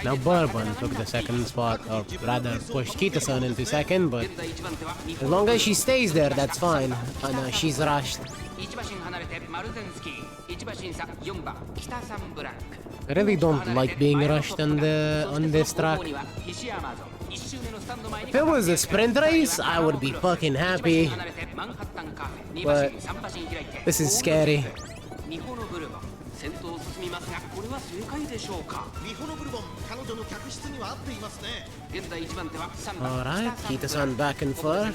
Now Bourbon took the second spot, or rather pushed Kita-san into second, but as long as she stays there, that's fine. Oh no, she's rushed. 1馬身離れてマルゼンスキー1馬身差4番北サンブラック I really don't like being rushed on this track. If it was a sprint race, I would be fucking happy. But this is scary. 日本のブルボン先頭を進みますがこれは正解でしょうか。ミホのブルボン彼女の客室には合っていますね。現在1番手は3番 Alright, Kita-san back and forth.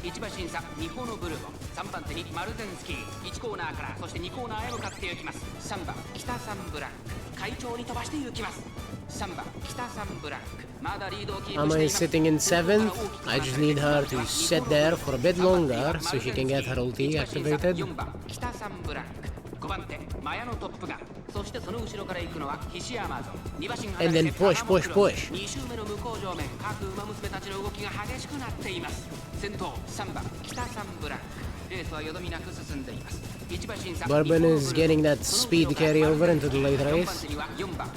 1馬身差日本のブルボン3番手にマルゼンスキー1コーナーからそして2コーナーへ向かって行きます。3番北サンブラック快調に飛ばして行きます。3番北サンブラックまだリードをキープ Ama してい is ます。 sitting in 7th. I just need her to sit there for a bit longer so she can get her ulti activated. 4番北サンブラック5番手マヤのトップがそしてその後ろから行くのは菱山ゾン2馬身離れ And て then push, push, push. 2周目の向こう上面各馬娘たちの動きが激しくなっています。先頭3番北サンブラックレースはよどみなく進んでいます。1馬身差 Bourbon is getting that speed carry over into the late 4番 race. 手には4番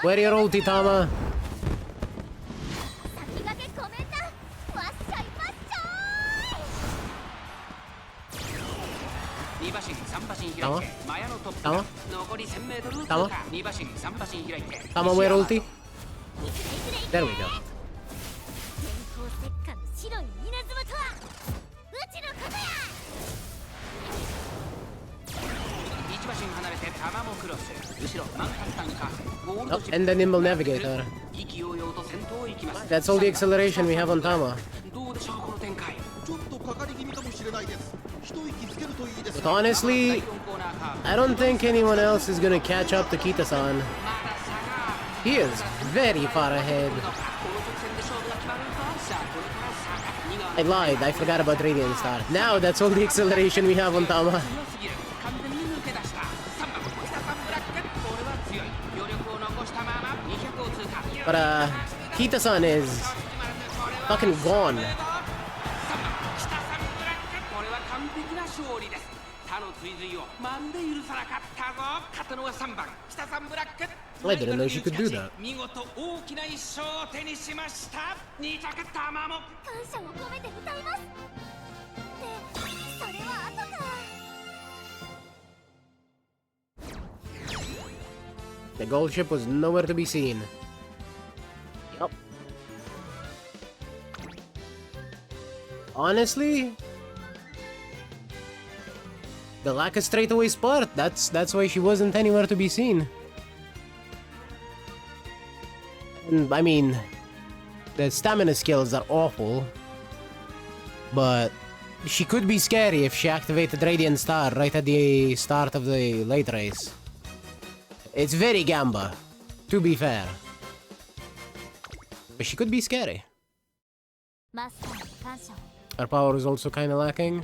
Where your ulti, Tama? 先駆けコメントわっしょいわっしょい。2馬身3馬身開いてマヤのトップが残り 1000m 通過2馬身3馬身開いて Tama, where ulti? There we go. 電光石火の白い稲妻とはうちのことや。1馬身離れてタマモクロス後ろマンハッタンカフェゴールド Oh, シップ and the nimble navigator. 意気揚々と先頭へ行きます。 That's all the acceleration we have on Tama. どうでしょうこの展開。ちょっとかかり気味かもしれないです。一息つけるといいです But ね。 honestly, I don't think anyone else is gonna catch up to Kita-san. まだ差が He is very far ahead. この直線で勝負が決まるとさあこれから差が2が I lied, I forgot about Radiant Star. Now that's all the acceleration we have on Tama. 強すぎる完全に抜け出した3番北サンブラックこれは強い余力を残したまま200を通過 But Kita-san is fucking gone. 3番北サンブラックこれは完璧な勝利です。他の追随をまるで許さなかったぞ。勝ったのは3番北サンブラック I didn't know she could do that. 見事大きな一勝を手にしました。2着タマモ感謝を込めて歌います。で、それは後か。 The gold ship was nowhere to be seen. Yup. Honestly, the lack of straightaway spark, that's why she wasn't anywhere to be seen. And, I mean, the stamina skills are awful, but she could be scary if she activated Radiant Star right at the start of the late race. It's very Gamba, to be fair. But she could be scary. マスターに感謝を。 Her power is also kinda lacking.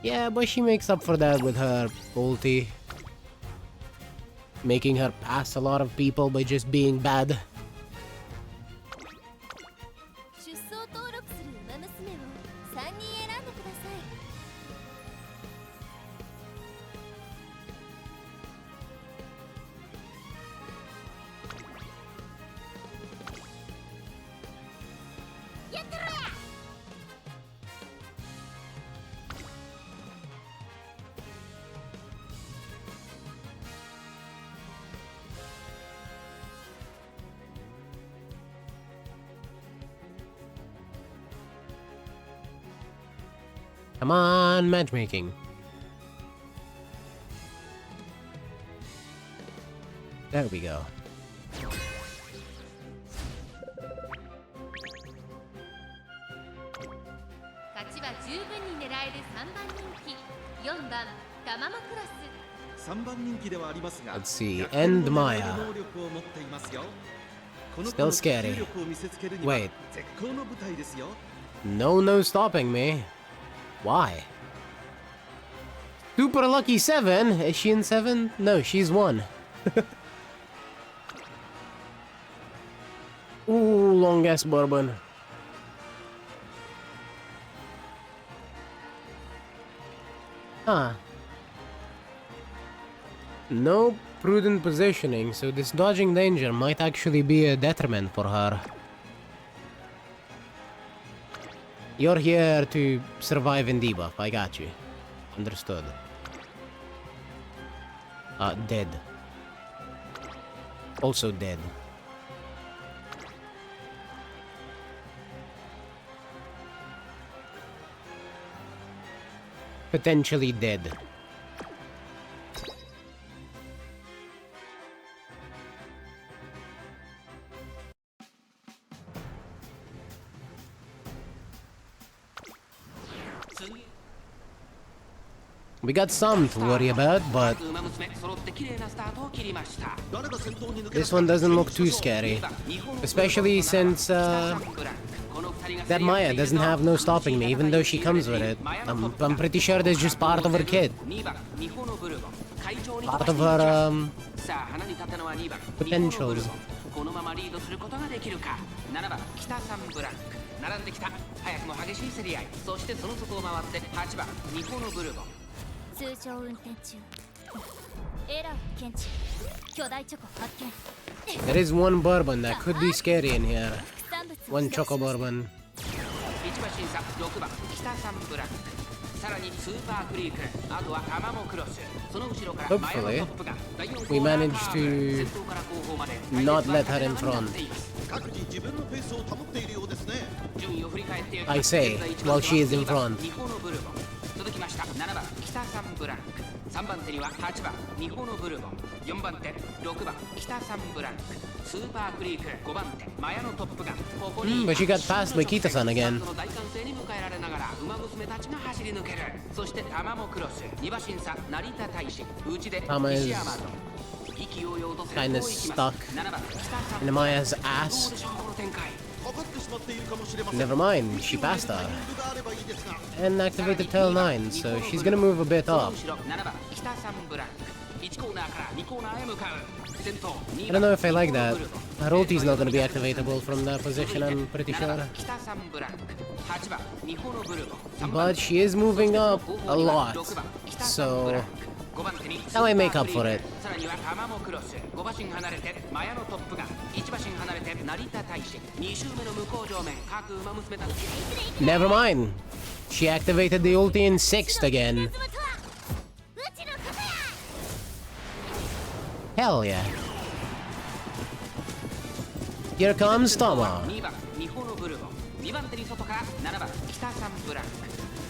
Yeah, but she makes up for that with her ulti. Making her pass a lot of people by just being bad. 出走登録する馬娘を3人選んでください。Come on, matchmaking. There we go. 勝ちは十分に狙える3番人気4番タマモクロス3番人気ではありますが Let's see, 逆転 and の Maya. 能力を持っていますよ。この Still 子の scary. 実力を見せつけるには Wait. 絶好の舞台ですよ。 No stopping me. Why? Super lucky 7? Is she in 7? No, she's 1. Ooh, long ass bourbon. Huh. No prudent positioning, so this dodging danger might actually be a detriment for her. You're here to survive and debuff, I got you. Understood. Dead. Also dead. Potentially dead. We got some to worry about, but this one doesn't look too scary. Especially since that Maya doesn't have no stopping me, even though she comes with it. I'm pretty sure that's just part of her kit. Part of her, potentials. このままリードすることができるか。7番北サンブランク並んできた。早くも激しい競り合い。そしてその外を回って8番ニホのブルボン。通常運転中エラー検知巨大チョコ発見 There is one bourbon that could be scary in here. One choco bourbon. 1番審査6番北サンブランク。さらにスーパークリーク。あとはタマモクロス。その後ろから前のトップが第4コ We ーナー managed カー to ブ先頭から後方まで not let her in front. 各自自分のペースを保っているようですね。順位を振り返っていき I say, while she is in front. ニホのブルボン。続きました7番北サンブランク。3番手には8番ニホのブルボン。4番手6番北サンブランク。スーパークリーク5番手マヤのトップがここに But she got passed by Kita-san again. その大歓声に迎えられながら馬娘たちが走り抜ける。そしてタマモクロス2馬審査成田大使内で Tama is 西山と意気揚々と先頭 kinda を行きます。 stuck 7番北サン in Maya's ass. どうでしょうこの展開。かかってしまっているかもしれません。 Never mind, she passed her. タイミングがあればいいですが And activated tail 9, so she's gonna move a bit up. その後ろ7番北サンブランク。1コーナーから2コーナーへ向かう。先頭 I don't know if I like that. Her ulti's not gonna be activatable from that position, I'm pretty sure. 北サンブランク。8番ニホのブルボン。 But she is moving up a lot, so now I make up for it. さらにはタマモクロス5馬身離れてマヤのトップが1馬身離れて成田大使2周目の向こう上面各馬娘たち Never mind. She activated the ulti in 6th again. うちのことや Hell yeah. Here comes Tama. 2番ニホのブルボン。2番手に外から7番北サンブランク。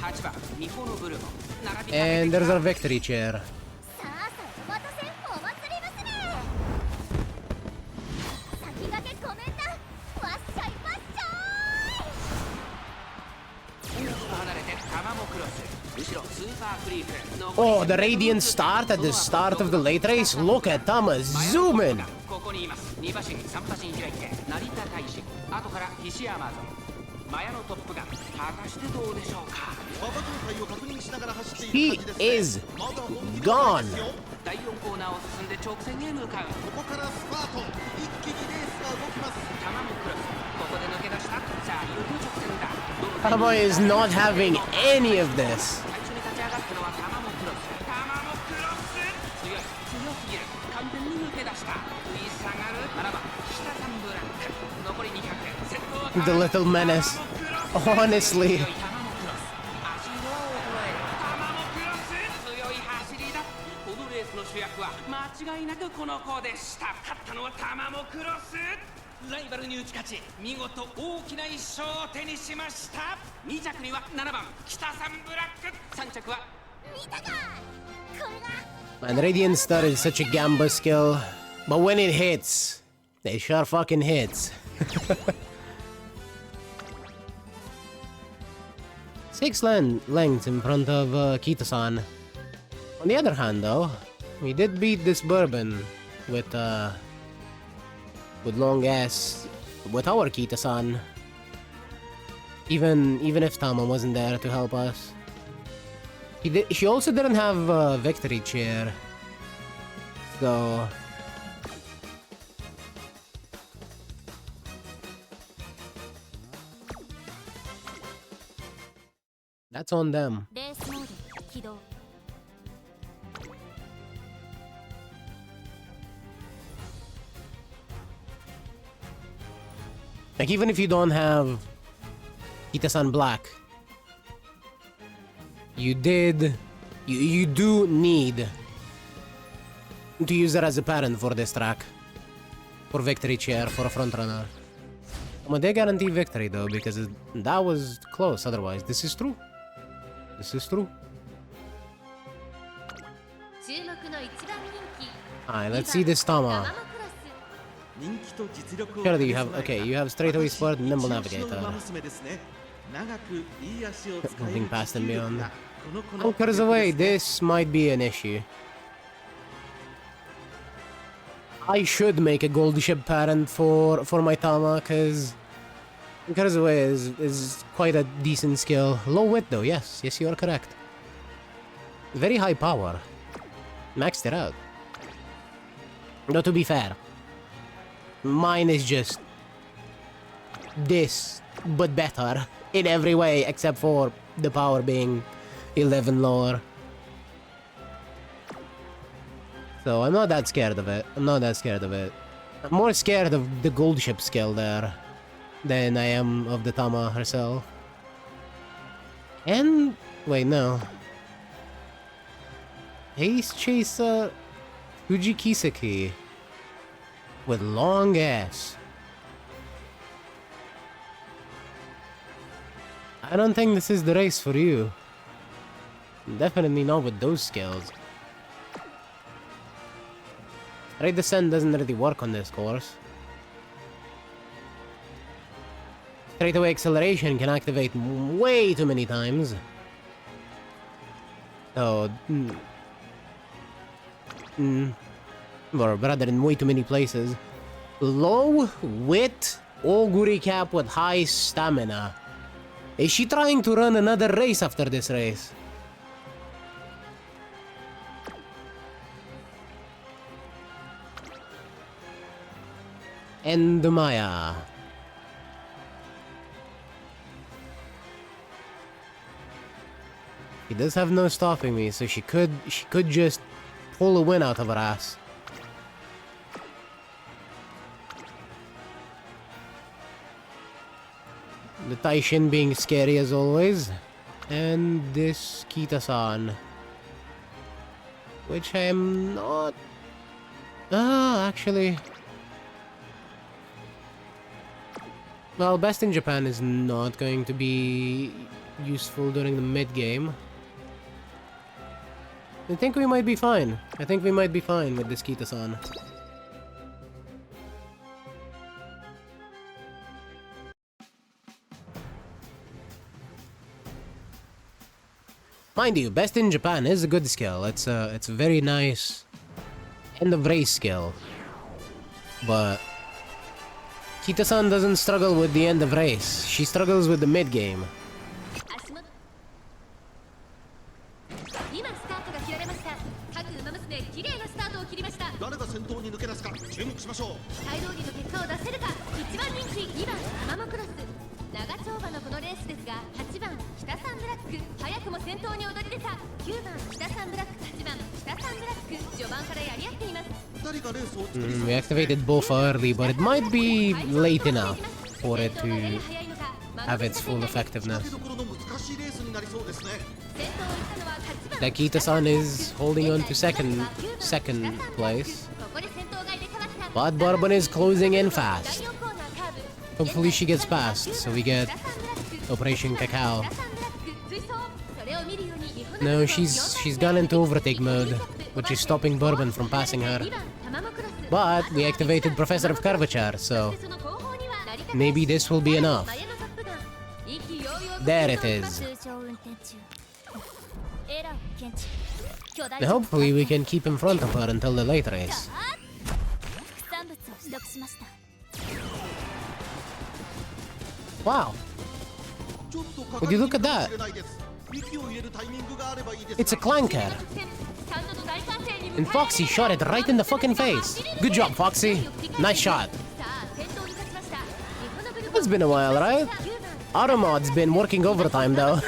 8番ニホのブルボン。並び And there's our victory chair. さあさあお待たせお祭り娘先駆けごめんなわっしゃいわっしゃい離れてタマモクロス。後ろスーパークリーク。 Oh, the radiant start at the start of the late race. Look at Tama zoom in. ここにいます。2馬身3馬身開いて成田大使。後から西山ゾン。マヤのトップが果たしてどうでしょうか。馬場状態を確認しながら走ってい He る感じですね。 is まだ本気で gone. ですよ。第4コーナーを進んで直線へ向かう。ここからスパート。一気にレースが動きます。タマモクロス。ここで抜け出した。さあいよいよ直線だ。 Tama is not having any of this. 最初に立ち上がったのはタマモクロス。タマモクロス。強い強すぎる。完全に抜け出した。食い下がる。7番北サンブランク。残り200。先頭は The little menace. Honestly. 強いタマモクロス。足色を衰える。タマモクロス。強い走りだ。このレースの主役は間違いなくこの子でした。勝ったのはタマモクロス。ライバルに打ち勝ち見事大きな一勝を手にしました。2着には7番北さんブラック、3着は Man, Radiant Star is such a gamba skill, but when it hits, it sure fucking hits. 6 lengths in front of Kita-san. On the other hand, though, we did beat this Bourbon with long ass with our Kita-san. Even if Tama wasn't there to help us. She also didn't have a victory chair. So that's on them. Like, even if you don't have Kita-san Black, you do need to use it as a parent for this track. For victory chair, for a frontrunner. But they guarantee victory though, because that was close otherwise. This is true. This is true. Alright, let's see this Tama. Surely you have, okay, you have straightaway sport, nimble navigator. Moving past and beyond. Anchors away, this might be an issue. I should make a gold ship parent for my Tama, because Anchors away is quite a decent skill. Low wit though, yes, you are correct. Very high power. Maxed it out. Though to be fair, mine is just this, but better in every way except for the power being 11 lower. So I'm not that scared of it. I'm not that scared of it. I'm more scared of the gold ship skill there than I am of the Tama herself. And wait, no. Ace Chaser Fuji Kiseki with long ass. I don't think this is the race for you. Definitely not with those skills. Right Descent doesn't really work on this course. Straightaway acceleration can activate way too many times. So, or rather in way too many places. Low wit Oguri Cap with high stamina. Is she trying to run another race after this race? And Maya. He does have no stopping me, so she could just pull a win out of her ass. The Taishin being scary as always. And this Kita-san. Which I am not... actually... Well, Best in Japan is not going to be useful during the mid-game. I think we might be fine. I think we might be fine with this Kita-san. Mind you, Best in Japan is a good skill. It's a very nice end of race skill. But Kita-san doesn't struggle with the end of race. She struggles with the mid game. 誰が先頭に抜け出すか注目しましょう。大道理の結果を出せるか。1番人気2番アマモクロス。長丁場のこのレースですが、8番北サンブラック早くも先頭に躍り出た。9番北サンブラック、8番北サンブラック序盤からやり合っています。誰がレースを作りそう。We activated both early, but it might be late enough for it to have its full effectiveness. Kita-san is holding on to second place, but Bourbon is closing in fast. Hopefully she gets past, so we get Operation Cacao. No, she's gone into overtake mode, which is stopping Bourbon from passing her. But we activated Professor of Curvature, so maybe this will be enough. There it is. And hopefully we can keep in front of her until the late race. Wow. Would you look at that? It's a clanker. And Foxy shot it right in the fucking face. Good job, Foxy. Nice shot. It's been a while, right? Automod's been working overtime, though.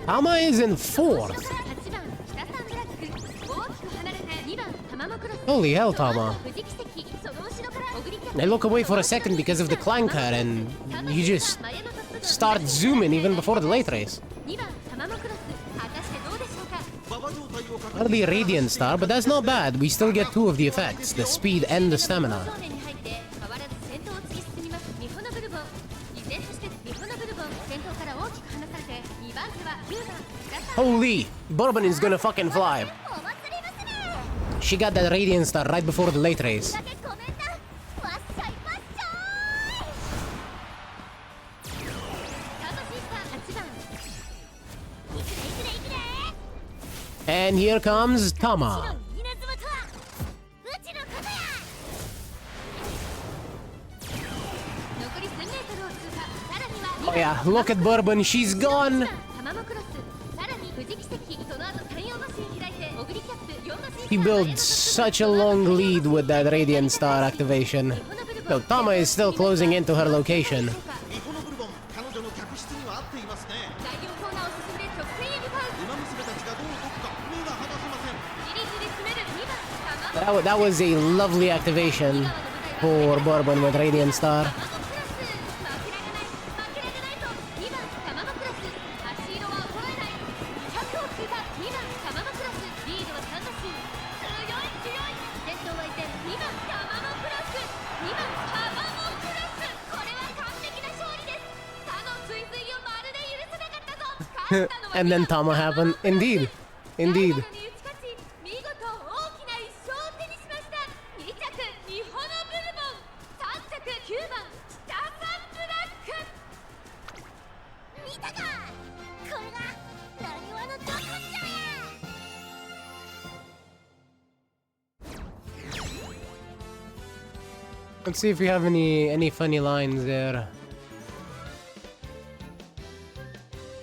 Tama is in 4th. Holy hell, Tama. I look away for a second because of the clanker and you just start zooming even before the late race. Hardly a Radiant Star, but that's not bad. We still get 2 of the effects, the speed and the stamina. Holy! Bourbon is gonna fucking fly. She got that Radiant Star right before the late race. And here comes Tama. Oh yeah, look at Bourbon, she's gone! He built such a long lead with that Radiant Star activation. No, Tama is still closing into her location. That was a lovely activation for Bourbon with Radiant Star. And then Tama happened. Indeed. Indeed. Let's see if we have any funny lines there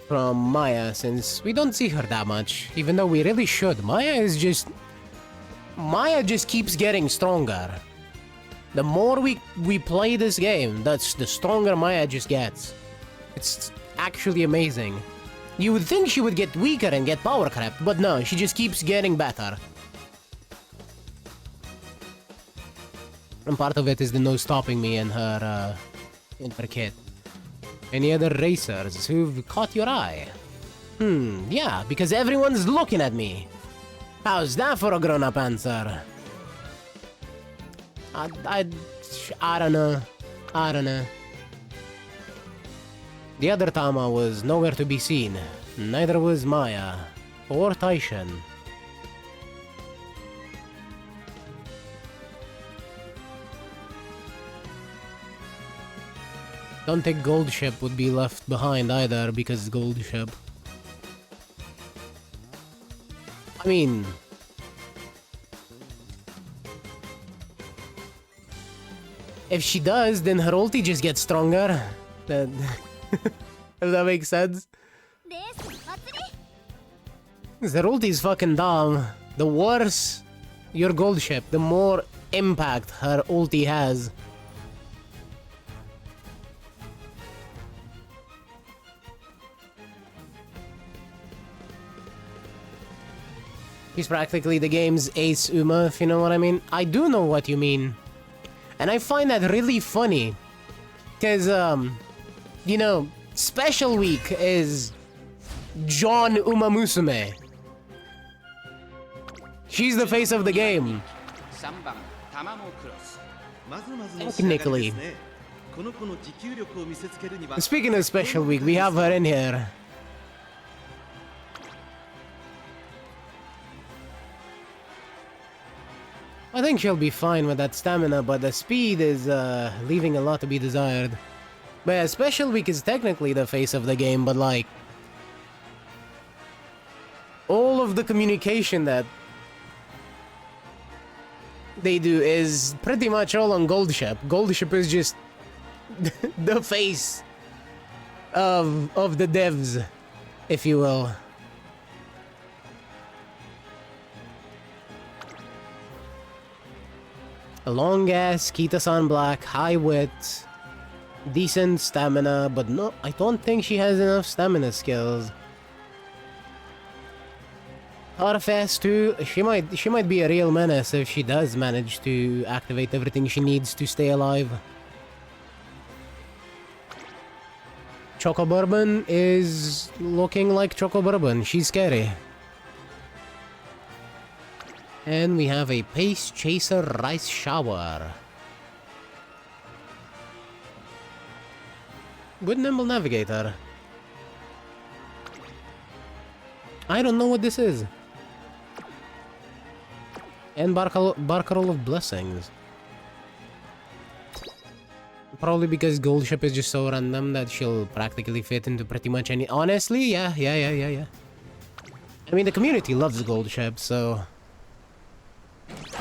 from Maya, since we don't see her that much, even though we really should. Maya just keeps getting stronger. The more we play this game, that's the stronger Maya just gets. It's actually amazing. You would think she would get weaker and get power crept, but no, she just keeps getting better. And part of it is the no stopping me in her kit. Any other racers who've caught your eye? Yeah, because everyone's looking at me. How's that for a grown-up answer? I don't know. I don't know. The other Tama was nowhere to be seen. Neither was Maya. Or Taishan. Don't think Gold Ship would be left behind either, because Gold Ship. I mean... if she does, then her ulti just gets stronger. If that makes sense. Her ulti is fucking dumb. The worse your Gold Ship, the more impact her ulti has. He's practically the game's Ace Uma, if you know what I mean. I do know what you mean. And I find that really funny. Because, you know, Special Week is John Umamusume. She's the face of the game. 3番タマモクロス。まずまずの仕上がりです Technically. ね。この子の持久力を見せつけるには Speaking of special week, we have her in here. I think she'll be fine with that stamina, but the speed is leaving a lot to be desired. But yeah, special week is technically the face of the game, but like all of the communication that they do is pretty much all on Gold Ship. Gold Ship is just the face of the devs, if you will. A long ass Kita-san black, high wit, decent stamina, but no, I don't think she has enough stamina skills. Hard fast too. She might be a real menace if she does manage to activate everything she needs to stay alive. Choco Bourbon is looking like Choco Bourbon. She's scary. And we have a Pace Chaser Rice Shower. Good Nimble Navigator. I don't know what this is. And Barcarolle of Blessings. Probably because Gold Ship is just so random that she'll practically fit into pretty much any... Honestly, yeah. I mean, the community loves Gold Ship, so...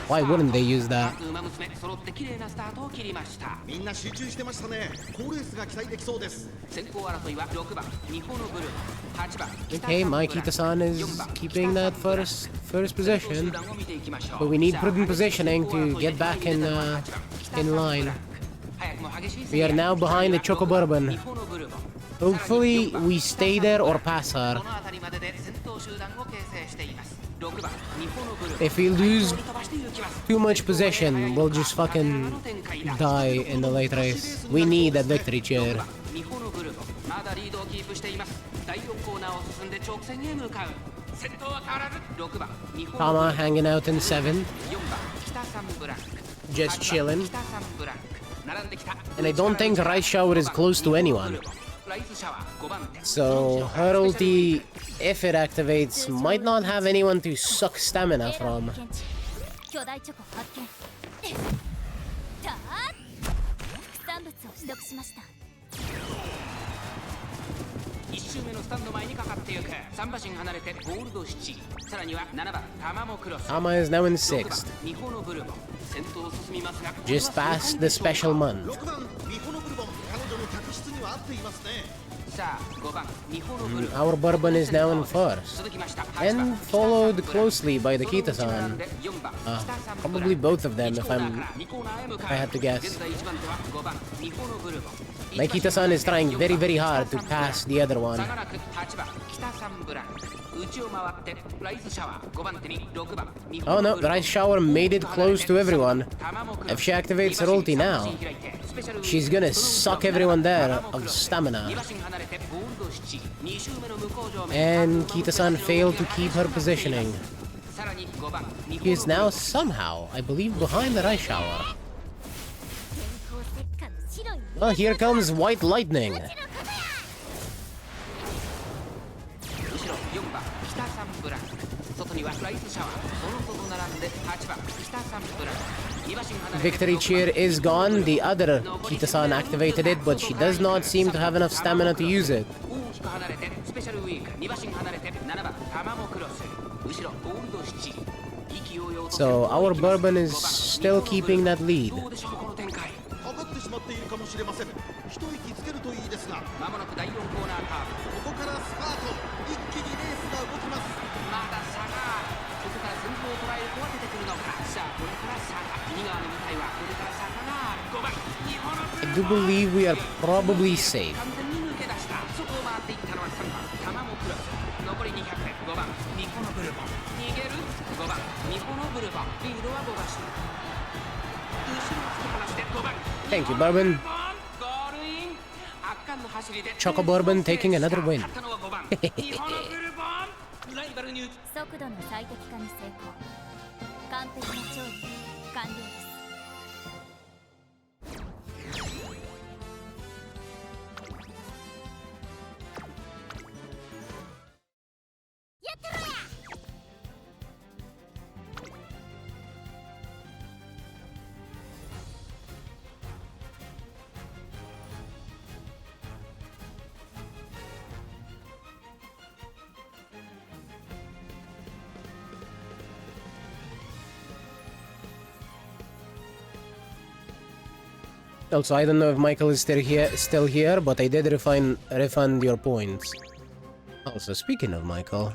Why wouldn't they use that? ウマ娘揃って綺麗なスタートを切りました。みんな集中してましたね。好レースが期待できそうです。先行争いは6番日本のブルー、8番 Okay, my Kita-san is keeping that first position, but we need prudent positioning to get back in line. We are now behind the Choco Bourbon. Hopefully, we stay there or pass her. If we lose too much position, we'll just fucking die in the late race. We need that victory cheer. Tama hanging out in 7. Just chilling. And I don't think Rice Shower is close to anyone. So her ulti, if it activates, might not have anyone to suck stamina from. Tama is now in 6th. Just past the special month. Our Bourbon is now in 1st. And followed closely by the Kita-san. Probably both of them if I had to guess. My Kita-san is trying very, very hard to pass the other one. Oh no, Rice Shower made it close to everyone. If she activates her ulti now, she's gonna suck everyone there of stamina. And Kita-san failed to keep her positioning. He is now somehow, I believe, behind the Rice Shower. Well, here comes White Lightning. Victory cheer is gone. The other Kita-san activated it, but she does not seem to have enough stamina to use it. So our Bourbon is still keeping that lead. I do believe we are probably safe. Thank you, Bourbon. Choco Bourbon taking another win. 完璧な調理完了です。やってろや。Also, I don't know if Michael is still here, but I did refund your points. Also, speaking of Michael,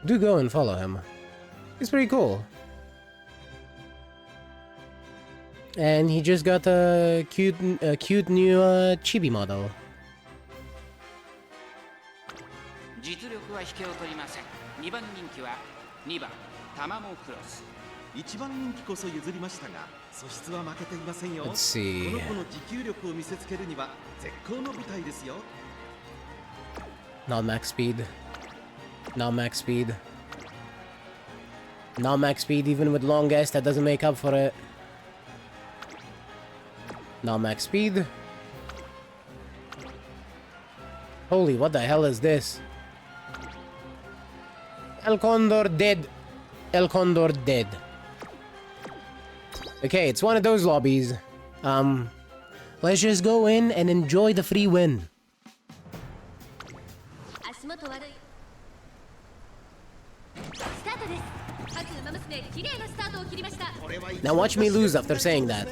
do go and follow him. He's pretty cool. And he just got a cute new chibi model. 実力は引けを取りません。2番人気は2番タマモクロス。1番人気こそ譲りましたが、素質は負けていませんよ。 Let's see. この子の持久力を見せつけるには絶好の舞台ですよ。 Not max speed. Not max speed. Not max speed even with long S, that doesn't make up for it. Not max speed. Holy, what the hell is this? El Condor dead. El Condor dead. Okay, it's one of those lobbies. Let's just go in and enjoy the free win. 足元悪い。スタートです。各馬娘綺麗なスタートを切りました。 Now watch me lose after saying that.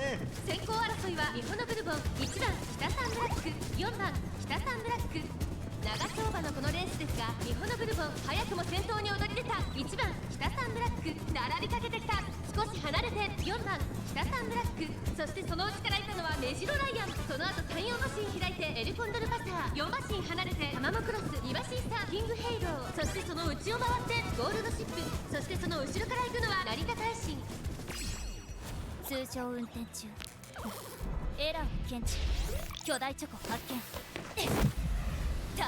先行争いは日本のブルボン1番北サンブラック4番北サンブラック。長丁場のこのレースですが、日本のブルボン早くも先頭に躍り出た1番北サンブラック並びかけてきた。少し離れて4番北サンブラック、そしてその内からいたのはメジロライアン。その後34馬身開いてエルコンドルパサー、4馬身離れてタマモクロス、2馬身差キングヘイロー、そしてその内を回ってゴールドシップ、そしてその後ろから行くのは成田大臣。通常運転中エラーを検知、巨大チョコ発見。たー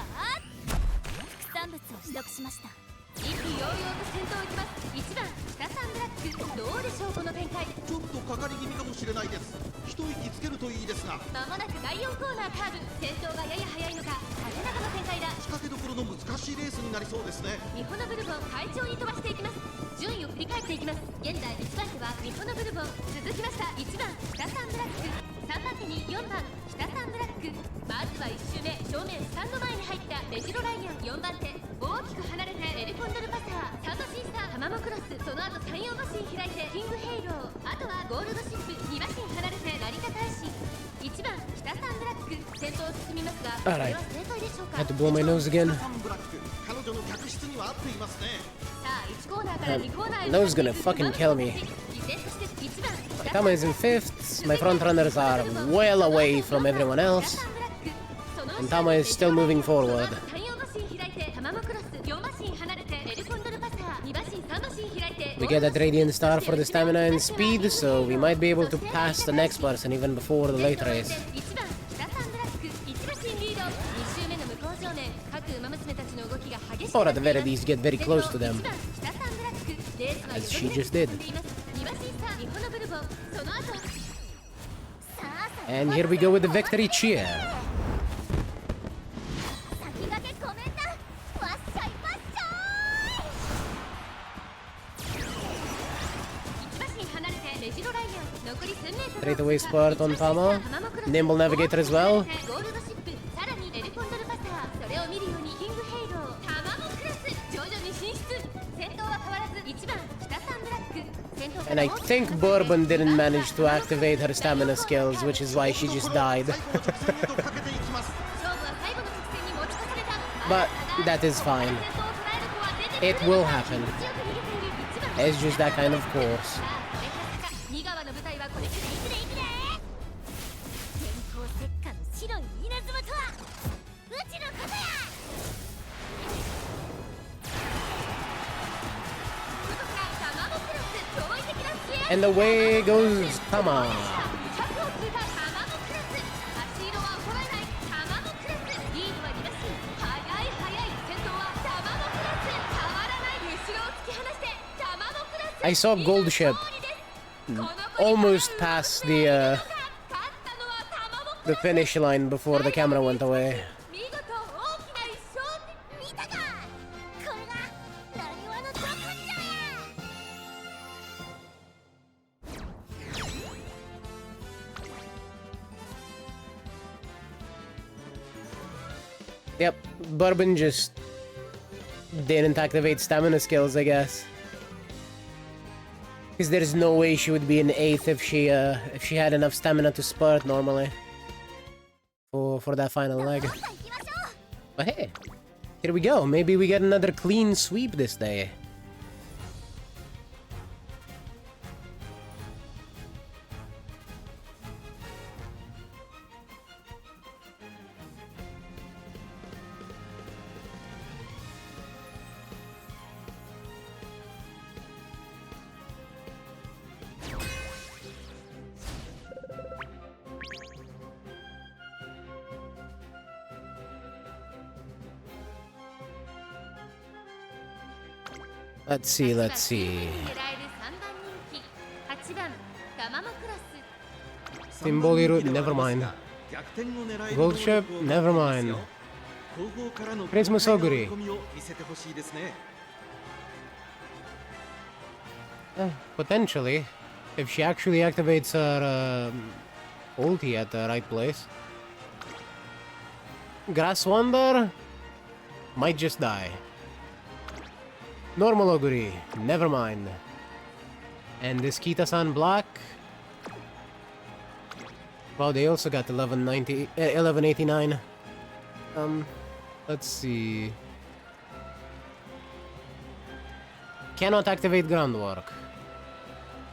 副産物を取得しました。意気揚々と先頭を行きます。1番北サンブラック、どうでしょうこの展開。ちょっとかかり気味かもしれないです。一息つけるといいですが。まもなく第4コーナーカーブ、先頭がやや速いのか縦長の展開だ。仕掛けどころの難しいレースになりそうですね。日本のブルボン快調に飛ばしていきます。順位を振り返っていきます。現在1番手は日本のブルボン、続きました1番北サンブラック、3番手に4番北サンブラック。まずは1周目正面スタンド前に入ったメジロライアン、4番手大きく離れてエルコンドルパサー、3馬身差タマモクロス、その後34馬身開いてキングヘイロー、あとはゴールドシップ、2馬身離れて成田大臣。1番北サンブラック先頭を進みますが、これは正解でしょうか。 Had to blow my nose again. サンブラック、彼女の客室には合っていますね。さあ1コーナーから2コーナーへ Nose gonna fucking kill me. Tama is in 5th, my front runners are well away from everyone else, and Tama is still moving forward. We get that Radiant Star for the stamina and speed, so we might be able to pass the next person even before the late race. Or at the very least get very close to them, as she just did. And here we go with the victory cheer. Straightaway spurt on Tama. Nimble Navigator as well. And I think Bourbon didn't manage to activate her stamina skills, which is why she just died. But that is fine. It will happen. It's just that kind of course. And away goes Tama. I saw Gold Ship almost past the finish line before the camera went away. 見事大きな一勝見たか。これがなにわのドカンジャや。 Yep, Bourbon just didn't activate stamina skills, I guess. Because there's no way she would be an 8th if she had enough stamina to spurt normally. For that final leg. But hey, here we go. Maybe we get another clean sweep this day. Let's see, let's see. Timboli route, never mind. Gold ship, never mind. Christmas Oguri. Potentially, if she actually activates her ulti at the right place. Grass Wonder might just die. Normal Oguri, never mind. And this Kita-san Black. Wow, they also got 1189. Let's see. Cannot activate groundwork.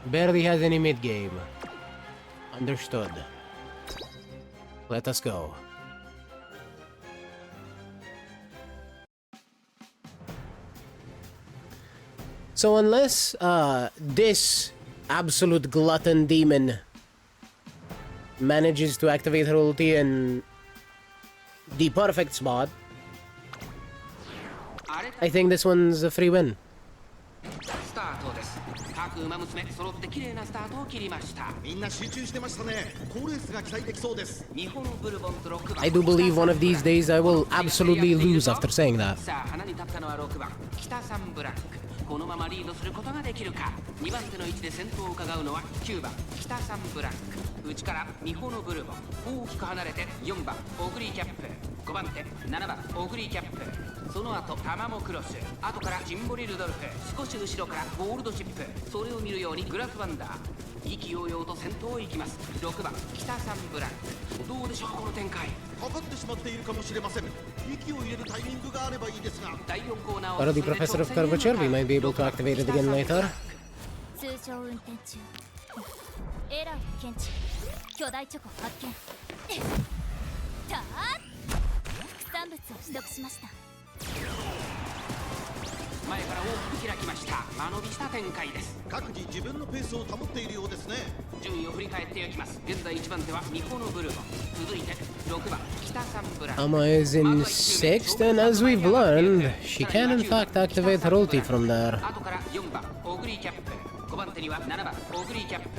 Barely has any mid-game. Understood. Let us go. So unless this absolute glutton demon manages to activate her ulti in the perfect spot, I think this one's a free win. スタートです。各馬娘揃って綺麗なスタートを切りました。みんな集中してましたね。好レースが期待できそうです。日本ブルボンと6番。 I do believe one of these days I will absolutely lose after saying that. さあ花に立ったのは6番北サンブラック。このままリードすることができるか。2番手の位置で先頭を伺うのは9番北サンブラック。内から美穂のブルボン。大きく離れて4番オグリーキャップ。5番手7番オグリーキャップ。その後タマモクロス。後からジンボリルドルフ。少し後ろからゴールドチップ。それを見るようにグラスワンダー。意気揚々と先頭を行きます。6番北サンブラック。どうでしょうこの展開。かかってしまっているかもしれません。息を入れるタイミングがあればいいですが。第4コーナーを But the Professor of Curvature, we might be able to activate it again later. 通常運転中エラーを検知巨大チョコ発見たー副産物を取得しました。前から大きく開きました。間延びした展開です。各自自分のペースを保っているようですね。順位を振り返っていきます。現在1番手はミホのブルボン。続いて6番北サンブラック。 Ama is in 6th, and as we've learned, she can in fact activate her ulti from there. 後から4番オグリーキャップ。5番手には7番オグリーキャップ。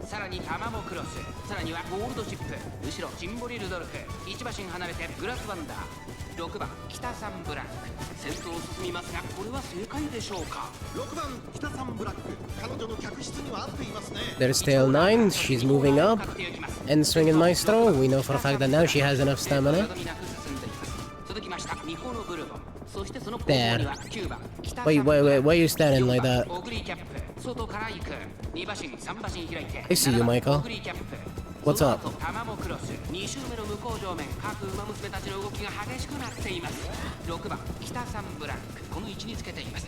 さらにタマモクロス。さらにはゴールドチップ。後ろジンボリルドルフ。1馬身離れてグラスワンダー。6番北サンブラック。先頭を進みますがこれは正解でしょうか。6番北サンブラック。彼女の客室には合っていますね。 There's tail 9, she's moving up. End swing in Maestro, we know for a fact that now she has enough stamina. 続きましたミホのブルボン。そしてその後 There. 方には9番北サン Wait, ブラッ wait, ク。 wait, why are you standing like that? オグリーキャップ。外から行く。2馬身3馬身開いて I see you, 7番 Michael. オグリーキャップ。 What's その up? 後タマモクロス。2周目の向こう上面各馬娘たちの動きが激しくなっています。6番北サンブラック。この位置につけています。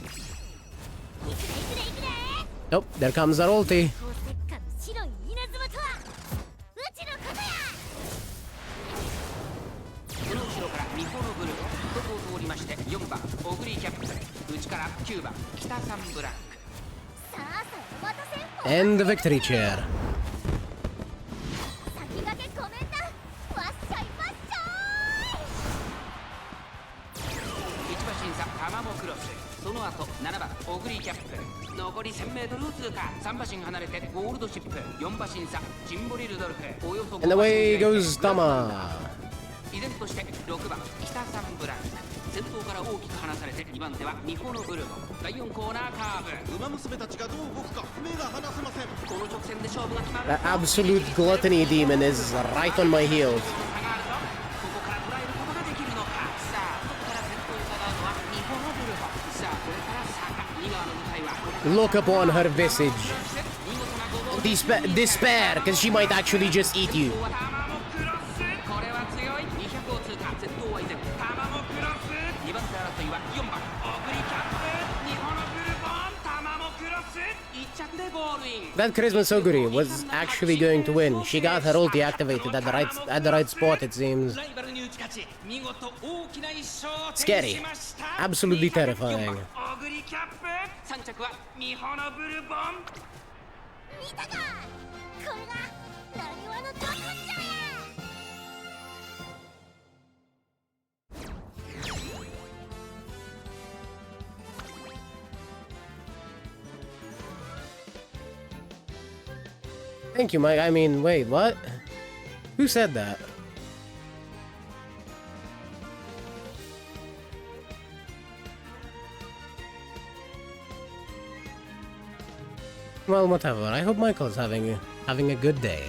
Oh, there comes our ulti. 高石化の白い稲妻とはうちのことや。その後ろからミホのブルボン。外を通りまして4番オグリーキャップ。内から9番北サンブラック。さあさあお待たせ。 And the victory chair. 先駆けごめんな。わっしゃいわっしゃ1馬審査タマモクロス、その後7番オグリキャップ、残り 1000m を通過。3馬身離れてゴールドシップ、4馬審査ジンボリルドルフ、およそ And away goes Tama. 依然として6番北サンブランク、先頭から大きく離されて2番手はミホノブルボン。第4コーナーカーブ、馬娘たちがどう動くか目が離せません。この直線で勝負が決まる。 That absolute gluttony demon is right on my heels. 差があるぞ。ここから捉えることができるのか。さあここから先頭を伺うのはミホノブルボン。さあこれから坂、2側の舞台は Look upon her visage. 見事なゴール Despair, because she might actually just eat you. タマモクロス、これは強い。200を通過、先頭は依然タマモクロス。2番手争いは4番オグリキャップ、日本のブルボン、タマモクロス、1着でゴールイン。 That Charisma Soguri was actually going to win. She got her ulti activated at the right spot, it seems. ライバルに打ち勝ち、見事大きな一勝を手 Scary. にしました。 Absolutely terrifying. オグリキャップ、3着はミホノブルボン。見たか、これがなにわのド根性や。 Thank you, Mike. I mean, wait, what? Who said that? Well, whatever. I hope Michael's having a good day.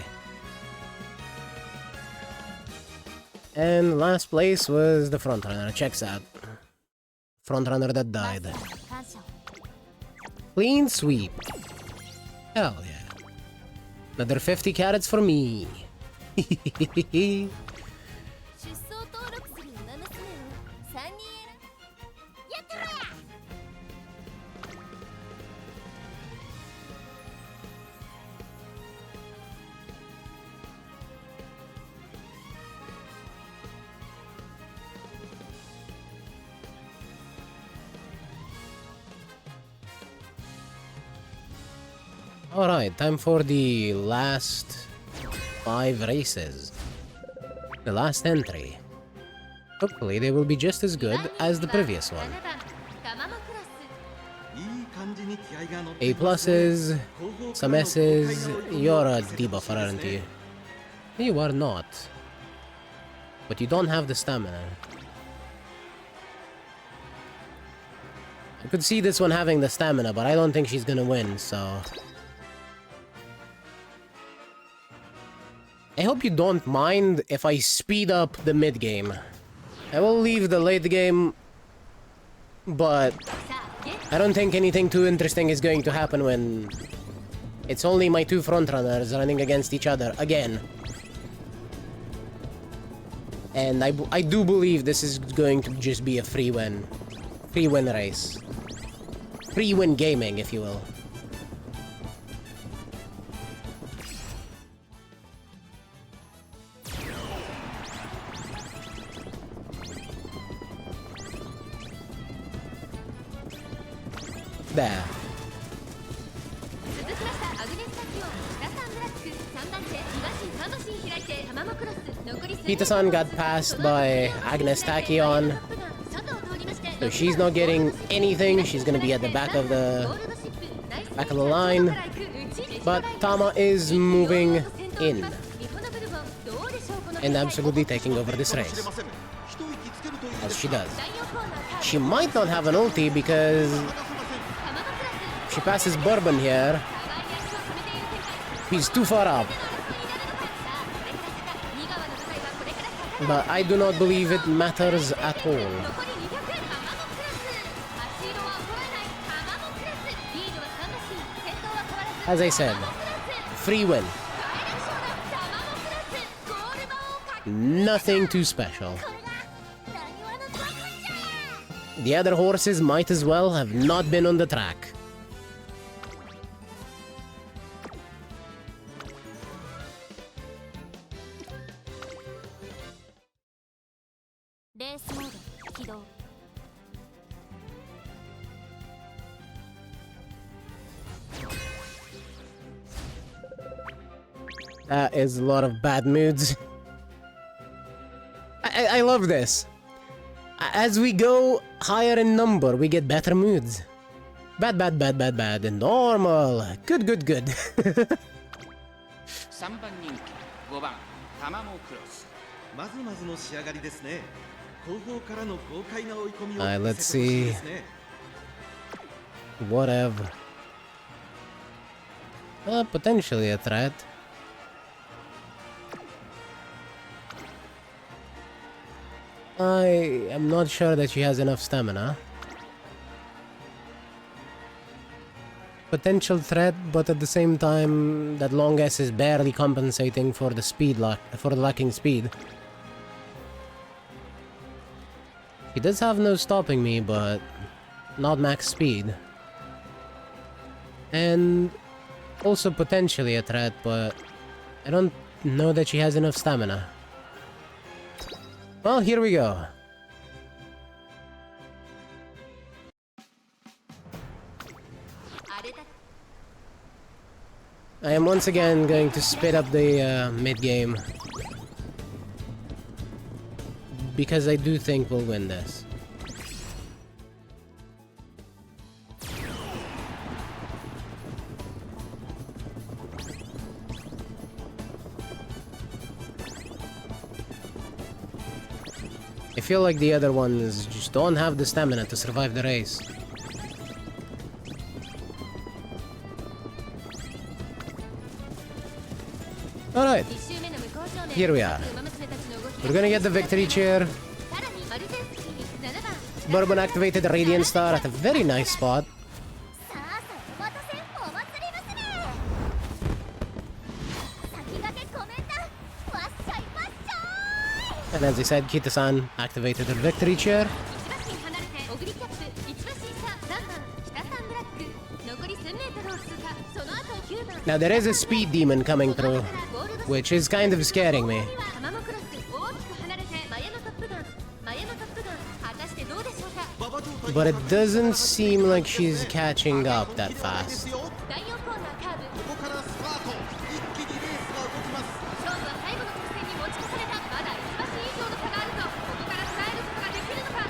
And last place was the frontrunner. Checks out. Frontrunner that died. 感謝を。 Clean sweep. Hell yeah. Another 50 carats for me. 出走登録する馬娘を3人選ぶ。やってろや。 Alright, time for the last 5 races. The last entry. Hopefully they will be just as good as the previous one. 7番タマモクロス。いい感じに気合が乗って A いますね pluses, 後方か some らの S's. 豪快な泳ぎ You're a を期待 debuff, したい aren't です you? ね You are not. But you don't have the stamina. I could see this one having the stamina, but I don't think she's gonna win, so... I hope you don't mind if I speed up the mid-game. I will leave the late game, but さあ、ゲッ I don't think anything too interesting is going to happen when it's only my 2 frontrunners running against each other again. And I do believe this is going to just be a free win race. Free win gaming, if you will. There. 続きましたアグネスタキオン、北サンブラック、3番手、2馬身3馬身開いて、タマモクロス、残り Pita-san got passed by Agnes Tachyon, so she's not getting anything. She's gonna be at the back of the line. But Tama is moving in and absolutely taking over this race, 一息つけるといいで as す she does. She might not have an ulti because if she passes Bourbon here, he's too far up. But I do not believe it matters at all. As I said, free win. Nothing too special. The other horses might as well have not been on the track. レースモード起動。 That is a lot of bad moods. I love this. As we go higher in number, we get better moods. Bad, bad, bad, bad, bad, and normal. Good, good, good. 3番人気5番タマモクロスまずまずの仕上がりですね。後方からの豪快な追い込みを Alright, 見 let's せてほしい see. ですね。 Whatever. Potentially a threat. I am not sure that she has enough stamina. Potential threat, but at the same time, that long S is barely compensating for the speed for the lacking speed. He does have no stopping me, but not max speed. And also potentially a threat, but I don't know that she has enough stamina. Well, here we go. I am once again going to speed up the mid-game. Because I do think we'll win this. I feel like the other ones just don't have the stamina to survive the race. Alright, here we are. We're gonna get the victory cheer. Bourbon activated Radiant Star at a very nice spot. And as I said, Kita-san activated her victory chair. Now there is a speed demon coming through, which is kind of scaring me. But it doesn't seem like she's catching up that fast.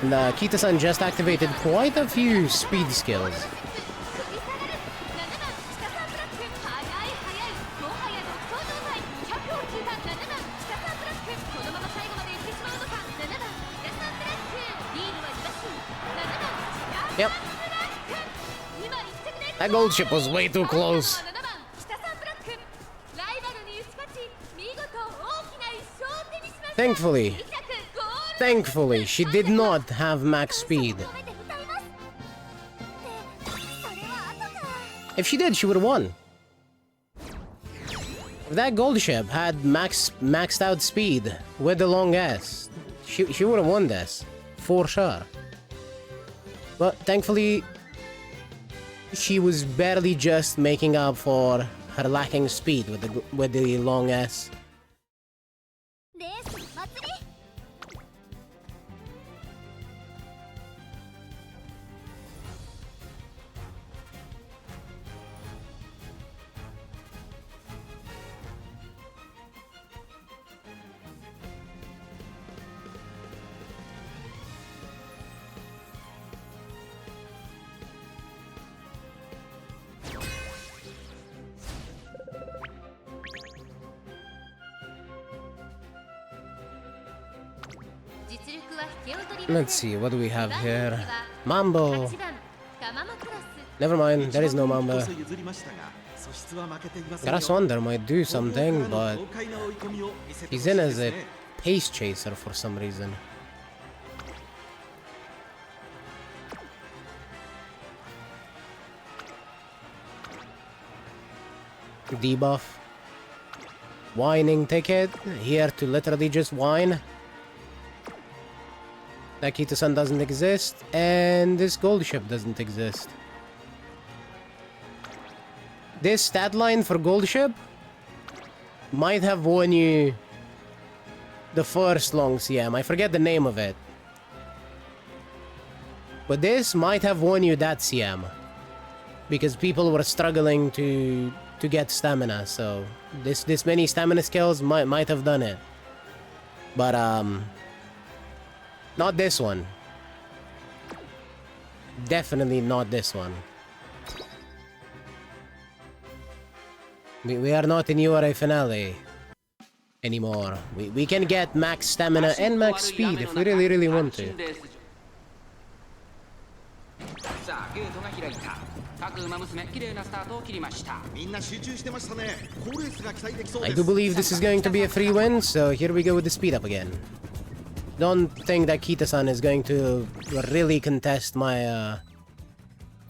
And Kita-san just activated quite a few speed skills. Yep. That gold ship was way too close. Thankfully, she did not have max speed. If she did, she would have won. If that gold ship had maxed out speed with the long S, she would have won this, for sure. But thankfully, she was barely just making up for her lacking speed with the long S. Let's see, what do we have here? Mambo! Never mind, there is no Mambo. Graswander might do something, but he's in as a pace chaser for some reason. Debuff. Whining ticket, here to literally just whine. That Kita-san doesn't exist, and this gold ship doesn't exist. This stat line for gold ship might have won you the first long CM. I forget the name of it. But this might have won you that CM. Because people were struggling to get stamina, so this many stamina skills might have done it. But not this one. Definitely not this one. We are not in URA finale anymore. We can get max stamina and max speed if we really want to. さあゲートが開いた。各馬娘綺麗なスタートを切りました。みんな集中してましたね。好レースが期待できそう I です。 do believe this is going to be a free win, so here we go with the speed up again. Don't think that Kita-san is going to really contest my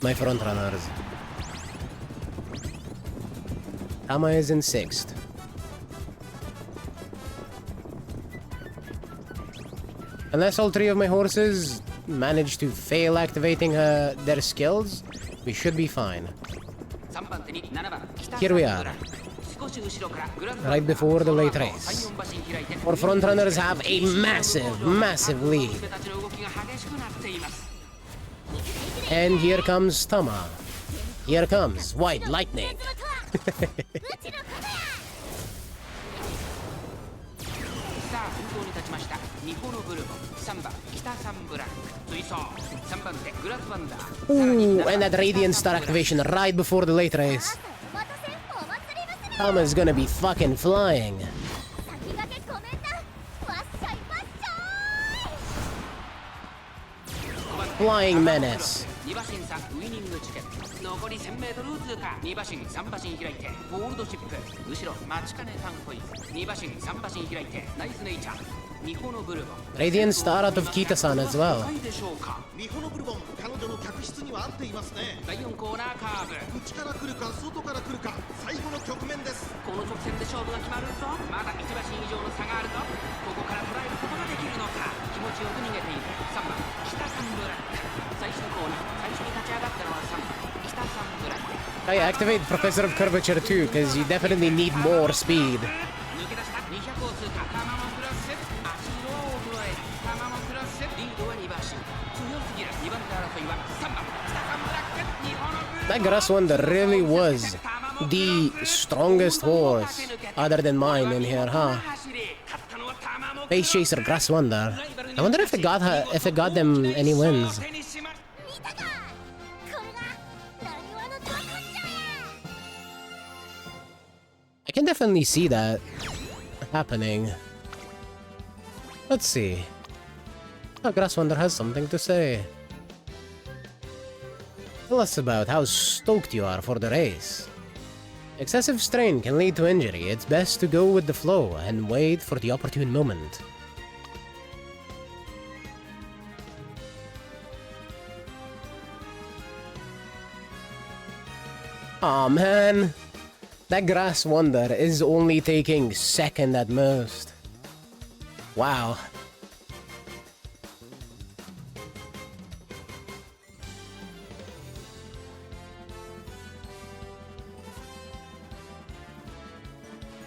my front runners. Tama is in 6th. Unless all 3 of my horses manage to fail activating their skills, we should be fine. Here we are, right before the late race. Our front runners have a massive lead. And here comes Tama. Here comes White Lightning. さあ先頭に立ちましたニホノブルボン3番北サンブランク追走3番手グラスワンダー Ooh, and that Radiant Star activation right before the late race. Tama's gonna be fucking flying. Flying Menace. 2馬身差ウイニングチケット残り 1000m 通過2馬身3馬身開いてゴールドシップ後ろ待ちかねタンホイ2馬身3馬身開いてナイスネイチャーニホノブルボン Radiant Star out of Kita-san as well. ニホノブルボン、彼女の客室には合っていますね。第4コーナーカーブ内から来るか外から来るか、最後の局面です。この直線で勝負が決まるぞまだ1馬身以上の差があるぞここから捉えることができるのか気持ちよく逃げている3番北サンブラック最終コーナー最初に立ち上がったのは3番北サンブラック I activate Professor of Curvature too, because you definitely need more speed. 抜け出した200を通過タマモクロス足色は衰えタマモクロスリードは2馬身強すぎる2番手争いは3番北サンブラック日本のブ That Grass Wonder really was the strongest horse, other than mine in here, huh? Face Chaser Grass Wonder. I wonder if it got them any wins. I can definitely see that happening. Let's see. Oh, Grass Wonder has something to say. Tell us about how stoked you are for the race. Excessive strain can lead to injury. It's best to go with the flow and wait for the opportune moment. Aw, man. That Grass Wonder is only taking second at most. Wow.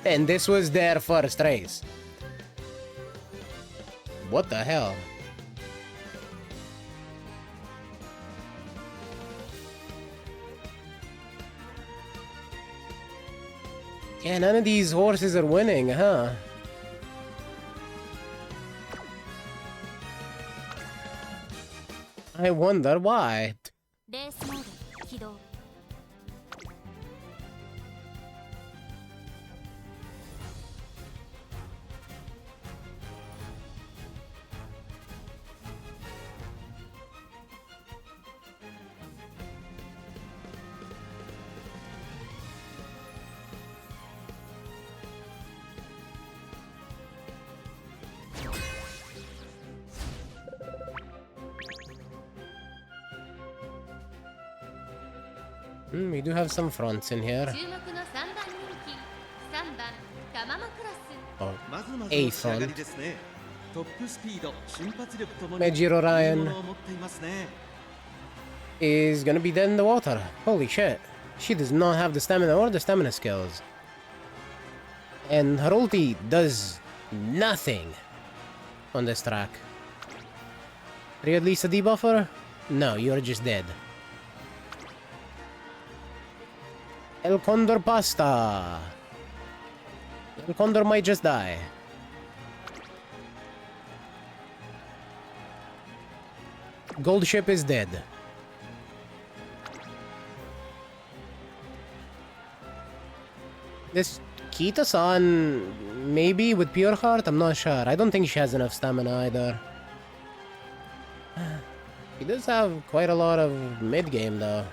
And this was their first race. What the hell? Yeah, none of these horses are winning, huh? I wonder why. レースモード起動 We do have some fronts in here. 注目の3番人気3番タマモクロス Oh, まずまず A の仕上がり front. ですね。トップスピード、瞬発力ともに Mejiro Ryan いいものを持っていますね。 is gonna be dead in the water. Holy shit. She does not have the stamina or the stamina skills. And her ulti does nothing on this track. Are you at least a debuffer? No, you're just dead. El Condor Pasta. El Condor might just die. Gold Ship is dead. This Kita-san, maybe with pure heart, I'm not sure. I don't think she has enough stamina either. She does have quite a lot of mid-game though.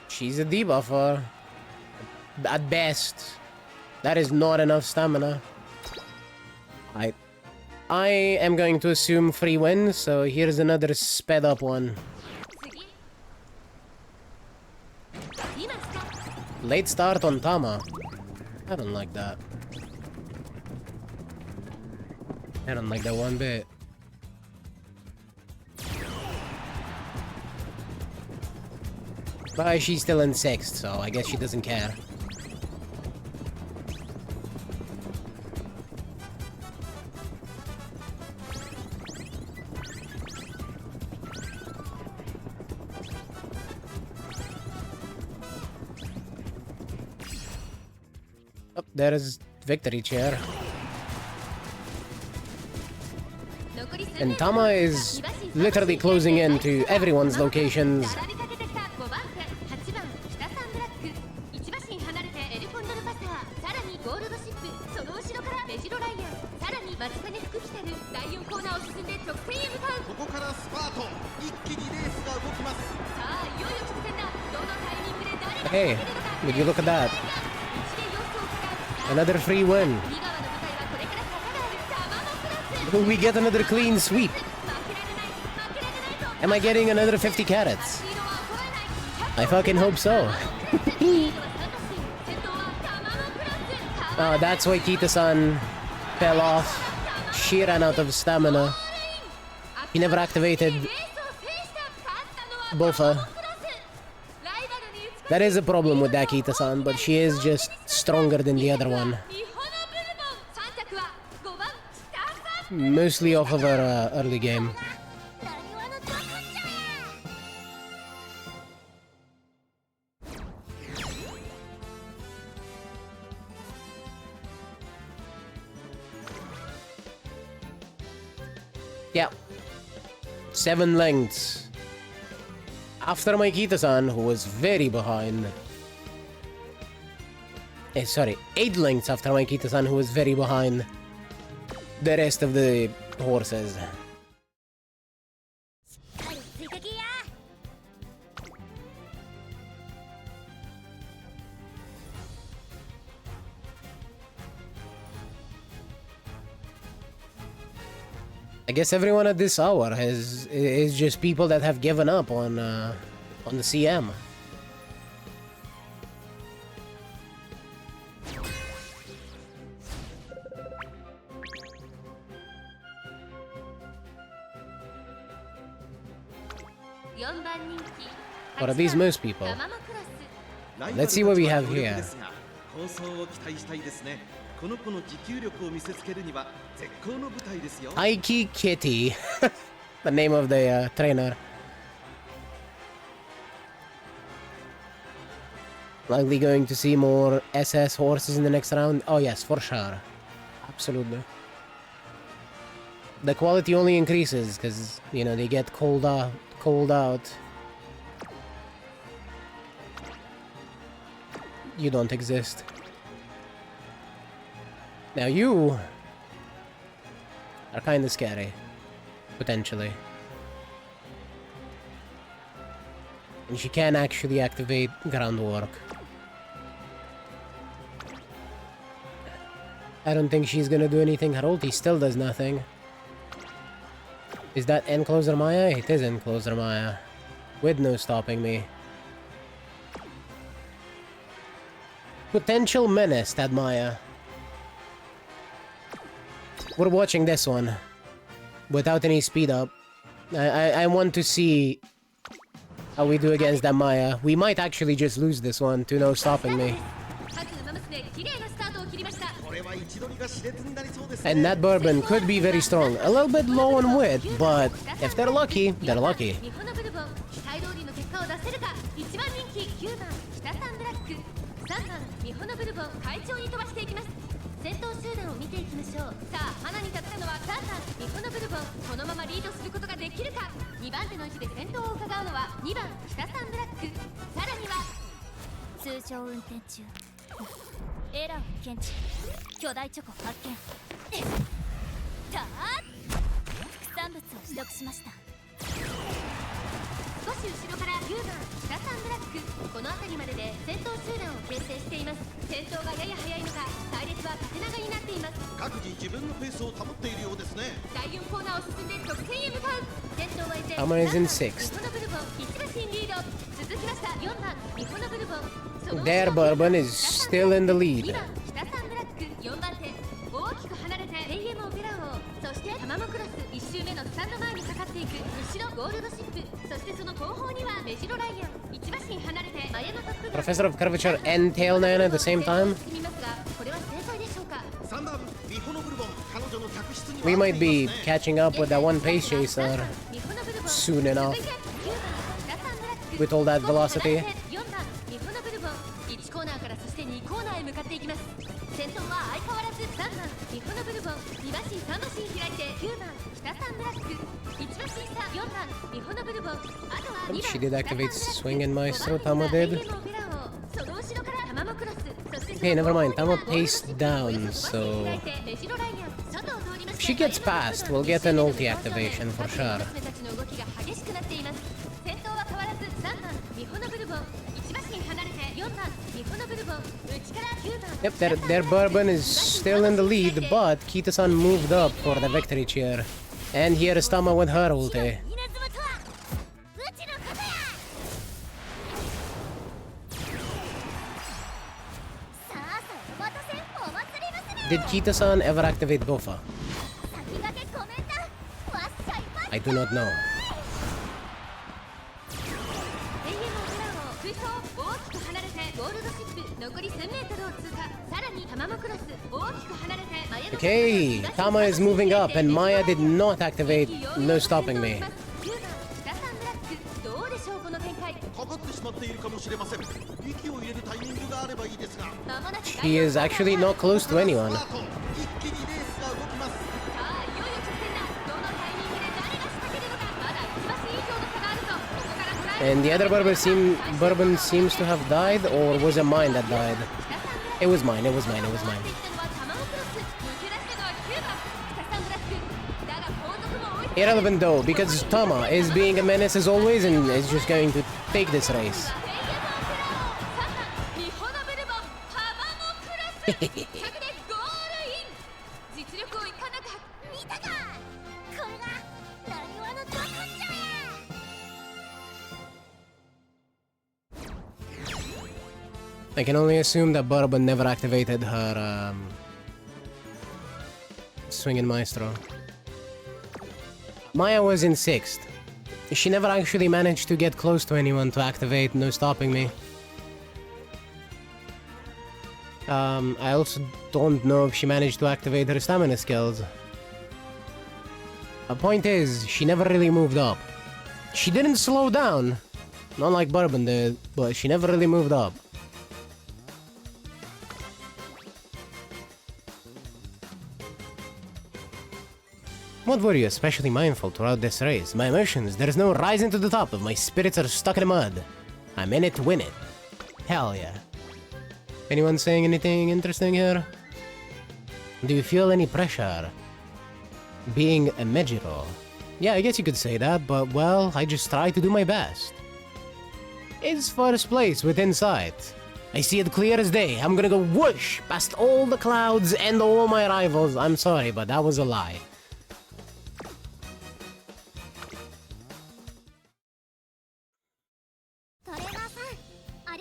She's a debuffer. At best. That is not enough stamina. I am going to assume free win, so here's another sped up one. Late start on Tama. I don't like that. I don't like that one bit. But she's still in 6th, so I guess she doesn't care. Oh, there is victory chair. And Tama is literally closing in to everyone's locations. Hey, would you look at that? Another free win. Will we get another clean sweep? Am I getting another 50 carats? I fucking hope so. Oh, that's why Kita-san fell off. She ran out of stamina. He never activated Bofa. That is a problem with that Kita-san, but she is just stronger than the other one. Mostly off of her early game. Yeah. 7 lengths. After my Kita-san, who was very behind. Sorry, 8 lengths after my Kita-san, who was very behind the rest of the horses. I guess everyone at this hour is just people that have given up on the CM. Or at least most people. Let's see what we have here. Aiki Kitty. The name of the trainer. Likely going to see more SS horses in the next round. Oh yes, for sure. Absolutely. The quality only increases because, you know, they get cold out. You don't exist. Now you are kind of scary, potentially. And she can actually activate groundwork. I don't think she's gonna do anything. Her ulti still does nothing. Is that Encloser Maya? It is Encloser Maya. With no stopping me. Potential menace, that Maya. We're watching this one. Without any speed up. I want to see how we do against that Maya. We might actually just lose this one to no stopping me. And that Bourbon could be very strong. A little bit low on wit, but if they're lucky, they're lucky. を出せるか。1番人気9番北サンブラック、3番ミホノブルボン快調に飛ばしていきます。先頭集団を見ていきましょう。さあ花に立ったのは3番ミホノブルボン、このままリードすることができるか。2番手の位置で先頭を伺うのは2番北サンブラック、さらには通常運転中エラーを検知、巨大チョコ発見。たー副産物を取得しました。少し後ろから9番北サンブラック、この辺りまでで先頭集団を形成しています。先頭がやや速いのか隊列は縦長になっています。各自自分のペースを保っているようですね。第4コーナーを進んで直線へ向かう。先頭は依然 Tama is in ミ sixth. ホノブルボン1馬身リード。続きました4番ミホノブルボン、その後ろ Their Bourbon is still in the 2 lead. 番北サンブラック、4番手大きく離れてレイエモンペラオ、そしてタマモクロス、1周目のスタンド前にかかっていく。後ろゴールドシップ、そしてその後方にはメジロライアン、1馬身離れて前のトップ Professor of Curvature and Tail Man at the same time. 進みますが、これは正解でしょうか。3番ミホノブルボン、彼女の客室には We might 合 be っていますね。 catching up with that one pace chaser soon enough with all that velocity. 4番ミホノブルボン、1コーナーからそして2コーナーへ向かっていきます。先頭は相変わらず3番ミホノブルボン、2馬身3馬身開いて9番北サンブラック、1馬身差4番ミホノブルボン、あとは2番 She did activate 北サン Swing and ブラッ Maestro, ク、 Tama 5番手 did. がレイエモンペラオ、その後ろからタマモクロス、そして Okay, never mind. その Tama 後方には paced down, so メジロライアン、外を通りま if して she gets past, we'll get an ulti activation for sure. 娘たちの動きが激しくなっています。先頭は変わらず3番ミホノブルボン、1馬身離れて4番ミホノブルボン、内から9番 Yep, their Bourbon is still in the lead, but Kita-san moved up for the victory cheer. And here is Tama with her ulti. 稲妻とはうちのことや。さあさあお待たせお祭り娘。 Did Kita-san ever activate Bofa? 先駆けコメントわっしゃいわっしゃい。 I do not know. レイエモンペラオ、空港大きく離れてゴールドシップ、残り 1000m を通過。さらにタマモクロス大きく離れて前の Okay, Tama is moving up, and Maya did not activate No Stopping Me. 9番北サンブラック、どうでしょうこの展開。かかってしまっているかもしれません。息を入れるタイミングがあればいいですが。まもなく He is actually not close to anyone. スタート、一気にレースが動きます。さあいよいよ直線だ。どのタイミングで誰が仕掛けるのか。まだ1馬身以上の差があるぞ。ここから捉える And the other Bourbon seems to have died, or was it mine that died? It was mine, it was mine, it was mine. Irrelevant though, because Tama is being a menace as always and is just going to take this race. 実力をいかなか見たか。これがなにわのド根性や。 I can only assume that Bourbon never activated her Swingin' Maestro. Maya was in 6th. She never actually managed to get close to anyone to activate No Stopping Me. I also don't know if she managed to activate her stamina skills. The point is, she never really moved up. She didn't slow down, not like Bourbon did, but she never really moved up. What were you especially mindful throughout this race? My emotions, there's no rising to the top, my spirits are stuck in the mud. I'm in it to win it. Hell yeah. Anyone saying anything interesting here? Do you feel any pressure? Being a Mejiro? Yeah, I guess you could say that, but well, I just try to do my best. It's first place within sight. I see it clear as day. I'm gonna go whoosh past all the clouds and all my rivals. I'm sorry, but that was a lie.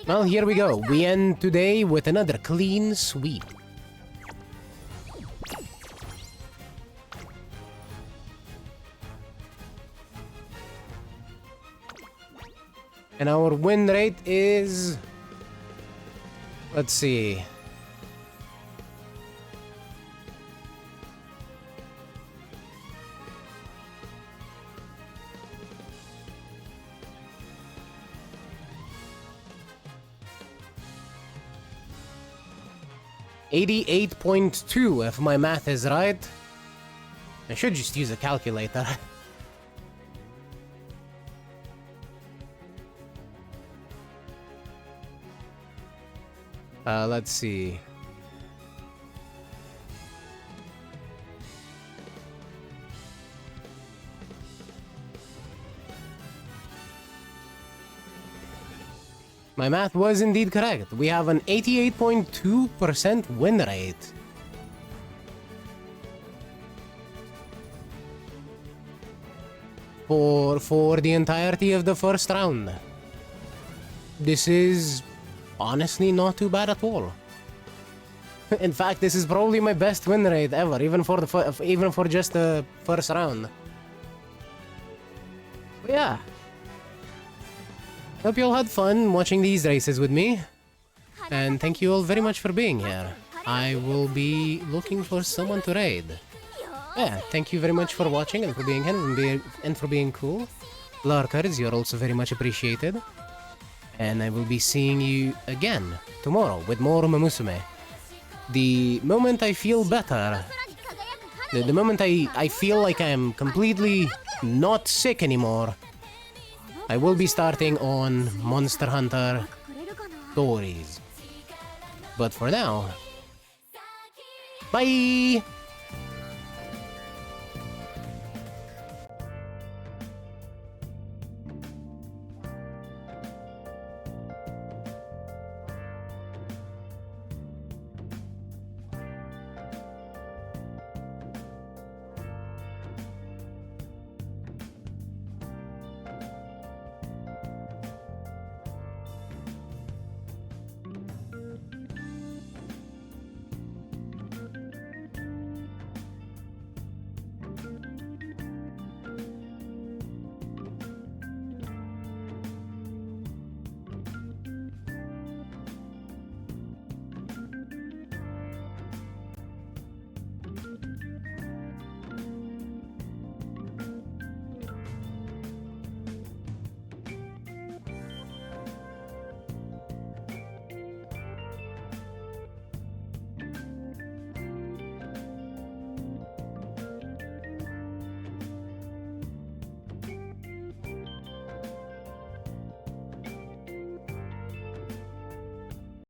Well, here we go. We end today with another clean sweep. And our win rate is... Let's see. 88.2 if my math is right. I should just use a calculator. Let's see. My math was indeed correct. We have an 88.2% win rate. For the entirety of the first round. This is honestly not too bad at all. In fact, this is probably my best win rate ever, even for just the first round. But yeah. Hope you all had fun watching these races with me. And thank you all very much for being here. I will be looking for someone to raid. Yeah, thank you very much for watching and for being here and for being cool. Lurkers, you're also very much appreciated. And I will be seeing you again tomorrow with more Umamusume. The moment I feel better, the moment I feel like I am completely not sick anymore, I will be starting on Monster Hunter Stories. But for now, bye!